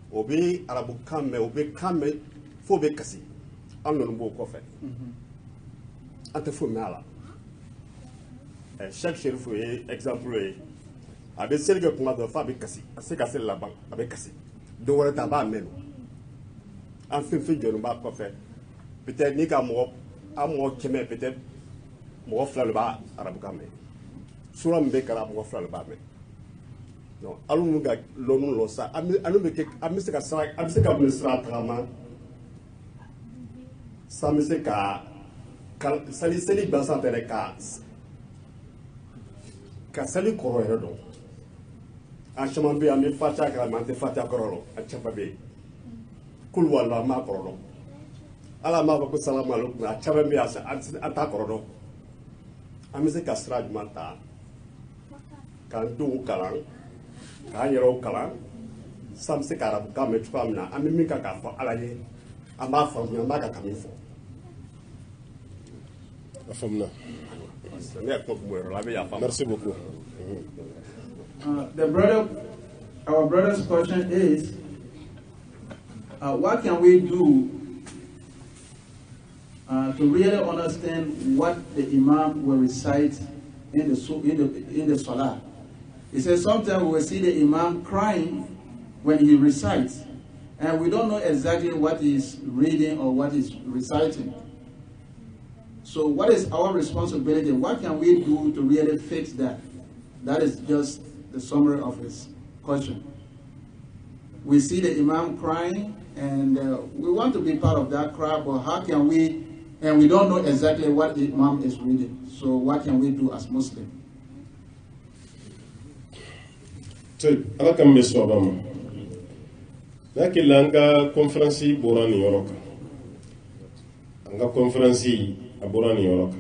o bɛ arabukan mɛn o bɛ kan mɛn fo bɛ kasi. An nɔnɔ b'o kɔfɛ an tɛ foyi mɛn a la Cheikh Cherif ye exemple ye a bɛ seli kɛ kuma dɔ f'a bɛ kasi a se ka seli laban a bɛ kasi dɔ wɛrɛ ta a b'a mɛn an fɛn fɛn jɔlen b'a kɔfɛ peut-être n'i ka mɔgɔ an mɔgɔ 100 peut-être mɔgɔ 2 de b'a arabukan mɛn sura min bɛ kalan mɔgɔ 2 de b'a mɛn donc alu mun ka lɔnu lɔ sa an bɛ se ka mun sira tagama. Sans se ka sali gansan tɛ ka sali kɔrɔ yɛrɛ dɔn an caman bɛ yen an bɛ fatiha kɛ an tɛ fatiha kɔrɔ dɔn a caman bɛ yen kulu wala an b'a kɔrɔ dɔn ala m'a fɔ ko salamu aleykum a caman bɛ yen an t'a kɔrɔ dɔn an bɛ se ka sira jumɛn ta k'an denw kalan k'an yɛrɛw kalan san bɛ se ka arabukan mɛn cogoya min na an bɛ min kan k'a fɔ ala ye. An b'a faamuya an b'a ka kami fɔ.
A faamuna. Merci beaucoup.
Our brother's question is, what can we do to really understand what the Imam will recite in the Salah. He says sometimes we will see the Imam crying when he recites, and we don't know exactly what he's reading or what he's reciting. So what is our responsibility? What can we do to really fix that? That is just the summary of his question. We see the Imam crying, and we want to be part of that cry, but how can we, and we don't know exactly what the Imam is reading. So what can we do as Muslims?
So, ala kan be so ba ma. Na ke langa conference borani yoroka. Anga conference aborani yoroka.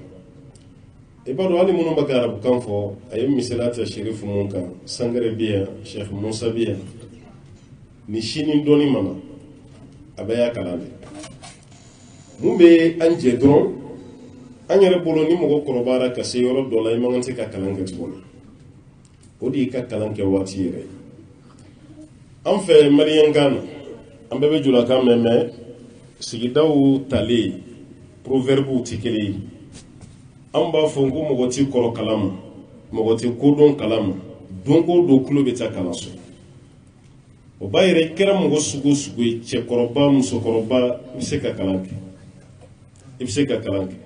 E ba do ali munu bakara bu kan fo ayem misalata Sherif Munka, Sangare biya, Sheikh Musa biya. Ni shinin doni mama. Abaya kalande. Mumbe anje dron anyere bolo ni mogo korobara ka se yoro dola imangante ka kalanga tiboni. Odi ka kalanke wati yere. An fe Marian Gana, an bebe jula ka meme sigidaw tali proverbe tikeli. An ba fo ngo mogo ti koro kalama, mogo ti kodon kalama, dongo do kulo beta kalaso. O ba yere kera mogo sugo sugo che koroba muso koroba biseka kalanke. Ibseka kalanke.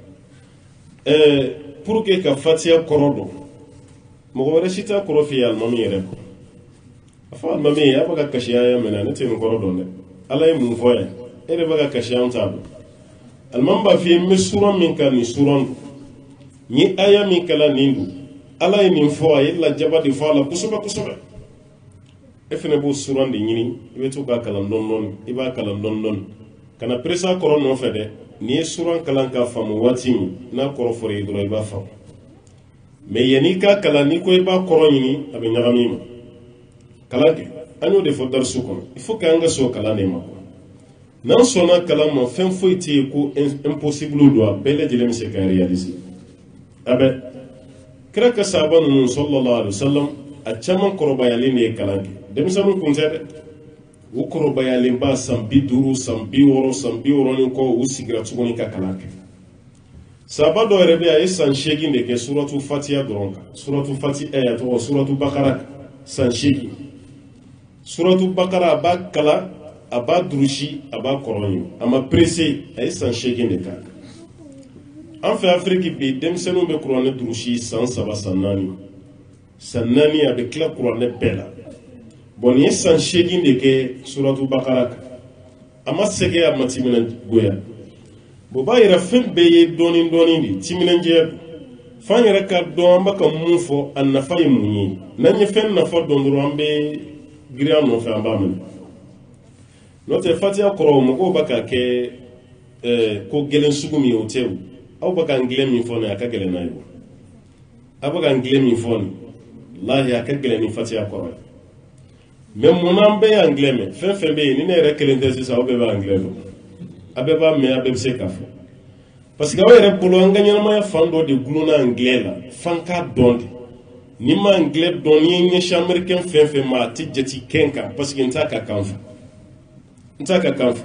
Pour que ka fatia korodo mogo wɛrɛ si t'a kɔrɔ f'i ye alimami yɛrɛ kɔ a fɔ alimami a bɛ ka kasiya ya mɛnɛ ne tɛ nin kɔrɔ dɔn dɛ ala ye mun fɔ yan e de bɛ ka kasiya t'a dɔn alimami b'a f'i ye n bɛ suran min kan nin suran don n ye aya min kalan nin don ala ye nin fɔ a ye lajaba de fɔ a la kosɛbɛ kosɛbɛ e fana b'o suran de ɲini i bɛ to k'a kalan dɔɔni dɔɔni i b'a kalan dɔɔni dɔɔni ka na peresa kɔrɔ nɔfɛ dɛ n'i ye suran kalan k'a faamu waati min n'a kɔrɔ fɔra i dɔrɔn i b'a faamu. Mais yani ka kalan ni ko iba kɔrɔ ɲini a bɛ ɲagami ma kalan kɛ an y'o de fɔ darisu kɔnɔ il faut que an ka sɔn kalan de ma n'an sɔnna kalan ma fɛn foyi tɛ yen ko impossible don a bɛɛ lajɛlen bɛ se ka réaliser a bɛ kira ka sahaba ninnu sallallahu alaihi wasallam a caman kɔrɔbayalen de ye kalan kɛ denmisɛnninw kun tɛ dɛ u kɔrɔbayalen ba san 50 san 60 san 60 ni kɔ u sigira tuguni ka kalan kɛ. Sahaba dɔ yɛrɛ bɛ a ye san 8 de kɛ suratu fatiha dɔrɔn kan suratu fatiha tɔgɔ suratu bakara san 8 suratu bakara a b'a kala a b'a durusi a b'a kɔrɔ ɲini a ma pressé a ye san 8 de kan an fɛ Afiriki bi denmisɛnninw bɛ kuranɛ durusi san 3 san 4 san 4 a bɛ tila kuranɛ bɛɛ la bon nin ye san 8 de kɛ suratu bakara kan a ma sɛgɛ a ma timinagoya. Boba yɛrɛ fɛn bɛɛ ye dɔɔni dɔɔni de timinandiya fan yɛrɛ ka dɔn an bɛ ka mun fɔ a nafa ye mun ye n'an ye fɛn nafa dɔn dɔrɔn an bɛ giriya nɔfɛ an b'a minɛ n'o tɛ fatiha kɔrɔ mɔgɔw bɛ ka kɛ ko gɛlɛn sugu min ye o tɛ o aw bɛ ka n gɛlɛn min fɔ nin a ka gɛlɛn n'a ye o aw bɛ ka n gɛlɛn min fɔ nin lahi a ka gɛlɛn ni fatiha kɔrɔ ye mais munna an bɛɛ y'an gɛlɛn mɛn fɛn fɛn bɛ yen ni ne yɛrɛ kelen tɛ sisan aw bɛɛ b'an gɛlɛn dɔn. A bɛɛ b'a mɛn a bɛɛ bɛ se k'a fɔ parce que aw yɛrɛ bolo an ka ɲɛnamaya fan dɔ de gulonna anglais la fan k'a dɔn de ni ma anglais dɔn ni ye ɲɛsin américain fɛn fɛn ma a tɛ jate kɛn kan parce que n t'a ka kan fɔ n t'a ka kan fɔ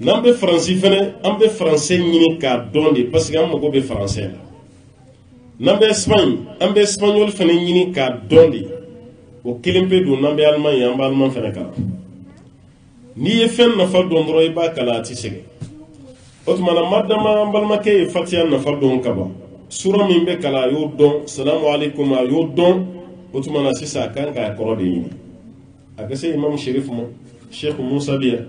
n'an bɛ faransi fɛnɛ an bɛ faransɛ ɲini k'a dɔn de parce que an mago bɛ faransɛ la n'an bɛ Espagne an bɛ espagnol fɛnɛ ɲini k'a dɔn de o kelen pe don n'an bɛ Allemagne an bɛ allemand fɛnɛ kalan. N'i ye fɛn nafa dɔn dɔrɔn i b'a kalan a tɛ sɛgɛn o tuma na madama an balimakɛ ye fatiha nafa dɔn ka ban sura min bɛ kalan a y'o dɔn salamu alaikum a y'o dɔn o tuma na sisan a kan k'a kɔrɔ de ɲini a ka se Imam Sherif ma Sheikh Musa bɛ yan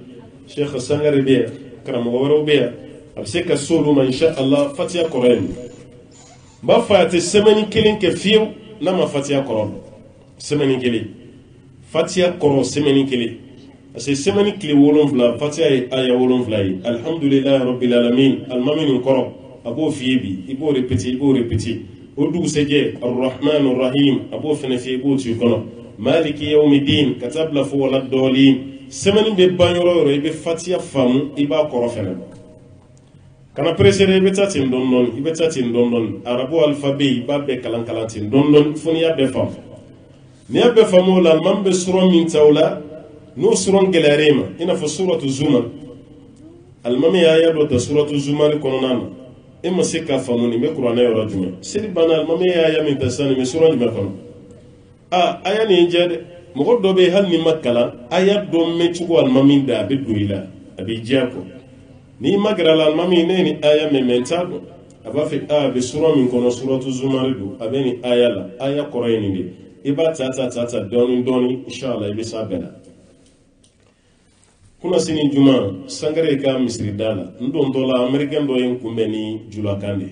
Sheikh Sangare bɛ yan karamɔgɔ wɛrɛw bɛ yan a bɛ se ka se olu ma inshallah fatiha kɔrɔ ye nin n b'a fɔ a tɛ semaine kelen kɛ fiyewu n'a ma fatiha kɔrɔ dɔn semaine kelen fatiha kɔrɔ semaine kelen. Parce que semaine kile 7 fatiha ye aya 7 ye alhamdulillahi rabbil alamin alimami nin kɔrɔ a b'o f'i ye bi i b'o répéter o dugusɛjɛ arrahman arrahim a b'o fɛnɛ f'i ye i b'o t'i kɔnɔ maliki yawmiddin ka taa bila fo wala dɔɔlin semaine bɛ ban yɔrɔ o yɔrɔ i bɛ fatiha faamu i b'a kɔrɔ fɛnɛ kana pressé i bɛ taa ten dɔɔni arabu alphabet i b'a bɛɛ kalan ten dɔɔni fo n'i y'a bɛɛ faamu n'i y'a bɛɛ faamu o la alimami bɛ sura min ta o la n'o suran gɛlɛyara i ma i n'a fɔ suratu Zumar almami aya do ta suratu zumar kononana imma sika famuni me qur'ana yoro jume sidi bana almami aya min tasani me suratu me kono aya ni jade mo do be hal ni makala aya do me chugo almami da be duila abi jako ni magra almami ne ni aya me mentado aba fi be sura min kono suratu zumar do abeni aya la aya qur'ani ni iba tata doni inshallah ibe sabela kuna sini juma sangare ka misri dala ndo ndola american do yen kumbe ni jula kande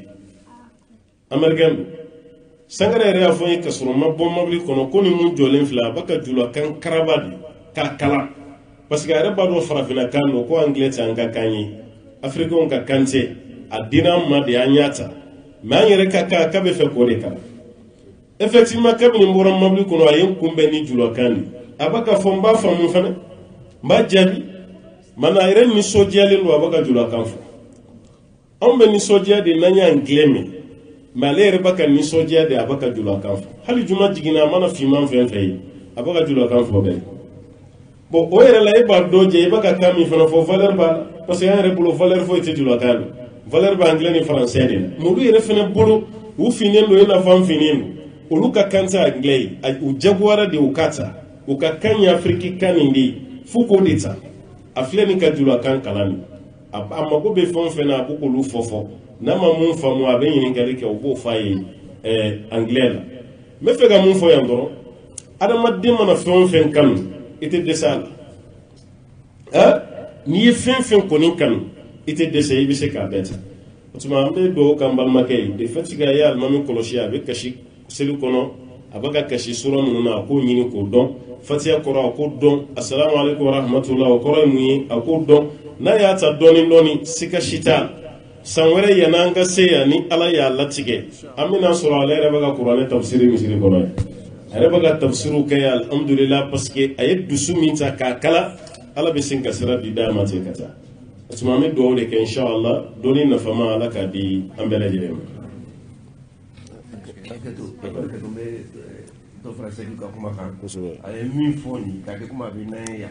american sangare re afo ka suru mabbo mabli kono koni mun jolen fla baka jula kan karabadi ka kala parce que ara bado farafina kando ko anglais tanga kanyi africain ka kante adina ma de anyata ma yere ka be fe ko de kala effectivement kabini mboram mabli kono ayen kumbe ni jula kande abaka fomba famu fane mba jabi mana ire ni sojiyali lo abaka jula kanfo ambe ni sojiya de nanya ngleme malere baka ni sojiya de abaka jula kanfo hali juma jigina mana fiman fenfe abaka jula kanfo be bo o yere la iba doje ibaka kami fana fo valeur ba parce que yere bulo valeur fo ite jula kan valeur ba anglais ni français de mo yere fana bulo u finen lo ina fam finen o luka kanta anglais u jaguara de ukata ukakanya afriki kanindi fuko dita afleni ka jula kan kalani amma ko be fon fena ko lu fofo na ma mun famu abe yin kale ke obo faye anglais la me fega mun fo yandoro adama dimma na fon fen kan ite desal ni fen ko nin kan ite dese ibi se ka beta tuma ambe do kan balma kay de fatiga ya almami koloshi abe kashi selu kono abaga kashi sura mununa ko nyini ko don fatiha kora ko don assalamu alaikum wa rahmatullahi wa kora muyi ko don na ya ta doni sika shita sanwere yananga seya ni ala ya latige amina sura ala ya baga qur'ani tafsiri misiri kono ara baga tafsiru kay alhamdulillah parce que ayat dusuminta ka kala ala be sinka sira di dama te kata atuma me do de ke inshallah doni na fama ala ka di ambele jere
to frase ki ko kuma kan ay mi foni ka ke kuma bi na ya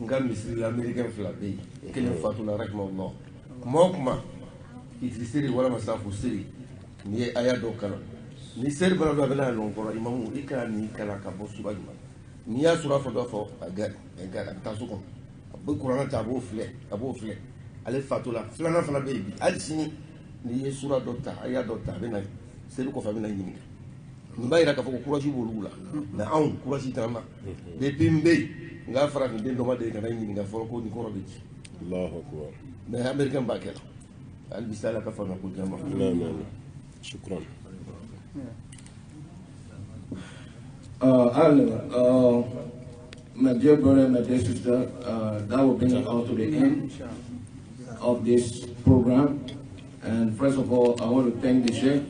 ngam misri l'américain flabé kele fatula rahimahullah mo kuma itrisiri wala masafu siri ni aya do kala ni ser bala do bala lon ko imamu ikani kala ka bo suba ni ya sura fo do fo aga ta su ko bu qur'an ta bo fle ale fatula flana fana be bi al sini ni ye sura do ta aya do ta be na ser ko fa be na yini mbaira ka foko courage bolula na an courage tama de pimbe nga fara ni dendo ma de kana ni nga foko ni ko robi
Allahu akbar
na american bakel al bisala ka fana ko jama
shukran
my dear brother, my dear sister, that will bring us out to the end of this program. And first of all, I want to thank the Sheikh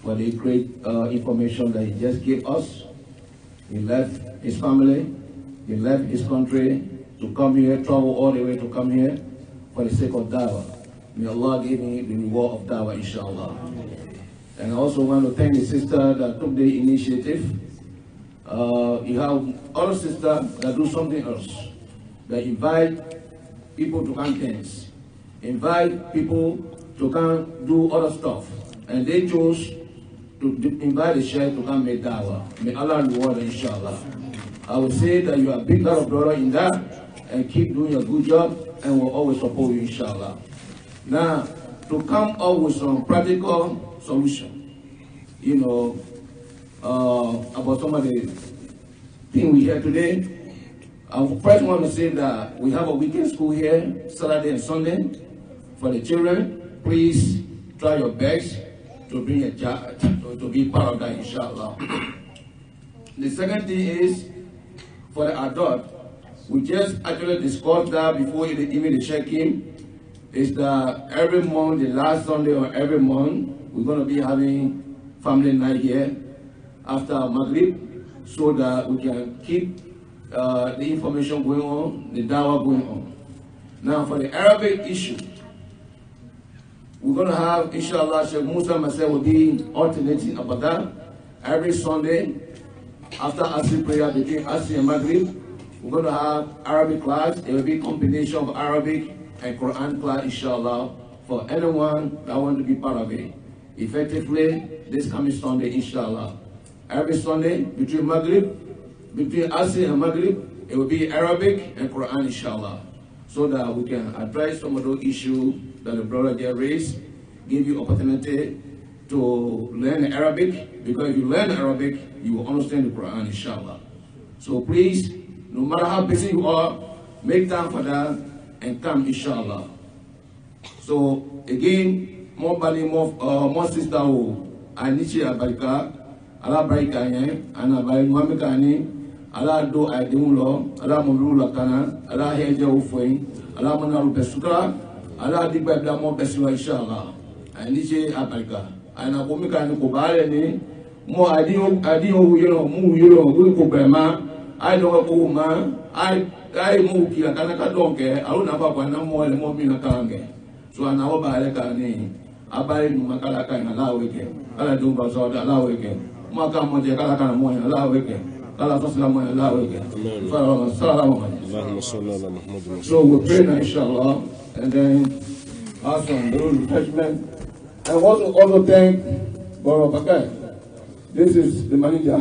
for the great information that he just gave us. He left his family, he left his country to come here, travel all the way to come here for the sake of dawah. May Allah give me the reward of dawah, inshallah. And I also want to thank the sister that took the initiative. You have other sisters that do something else. They invite people to come dance, invite people to come do other stuff. And they chose to invite the Sheikh to come make dawah. May Allah reward them, inshallah. I would say that you are a big lot of brother in that, and keep doing a good job, and we'll always support you, inshallah. Now, to come up with some practical solution, you know, about some of the things we hear today. I first want to say that we have a weekend school here, Saturday and Sunday, for the children. Please try your best to bring a child to be part of that, inshallah. The second thing is, for the adult, we just actually discussed that before even the check-in, is that every month, the last Sunday of every month, we're going to be having family night here after Maghrib, so that we can keep the information going on, the dawah going on. Now, for the Arabic issue, we're going to have, inshallah, Sheikh Musa and myself will be alternating about that. Every Sunday, after Asr prayer, between Asr and Maghrib, we're going to have Arabic class. It will be a combination of Arabic and Quran class, inshallah, for anyone that want to be part of it. Effectively, this coming Sunday, inshallah. Every Sunday, between Asr and Maghrib, it will be Arabic and Quran, inshallah, so that we can address some of those issues that the brother just raised, give you opportunity to learn Arabic, because if you learn Arabic, you will understand the Quran, inshallah. So please, no matter how busy you are, make time for that and come, inshallah. So again, more bali, more sister who I need you abarika, Allah barika yen, ana bali muamika ni, Allah do aidimulo, Allah mulu lakana, Allah heje ufoin, Allah manaru besukra, Allah di babla mo besua inshallah. I need you abarika. Ana komika ni kubale ni, mo adiyo yelo, mu yelo, we kubema, I don't go ma, I move kila kana kadonke, I don't have a more and more minakange. So I know about it. I buy Makalaka and allow again. I do Bazard, allow again. Makamo de Kalaka and allow again. Kalakaslam allow again. So we pray now, inshallah, and then ask for the refreshment. And also thank Borough Pakai. This is the manager.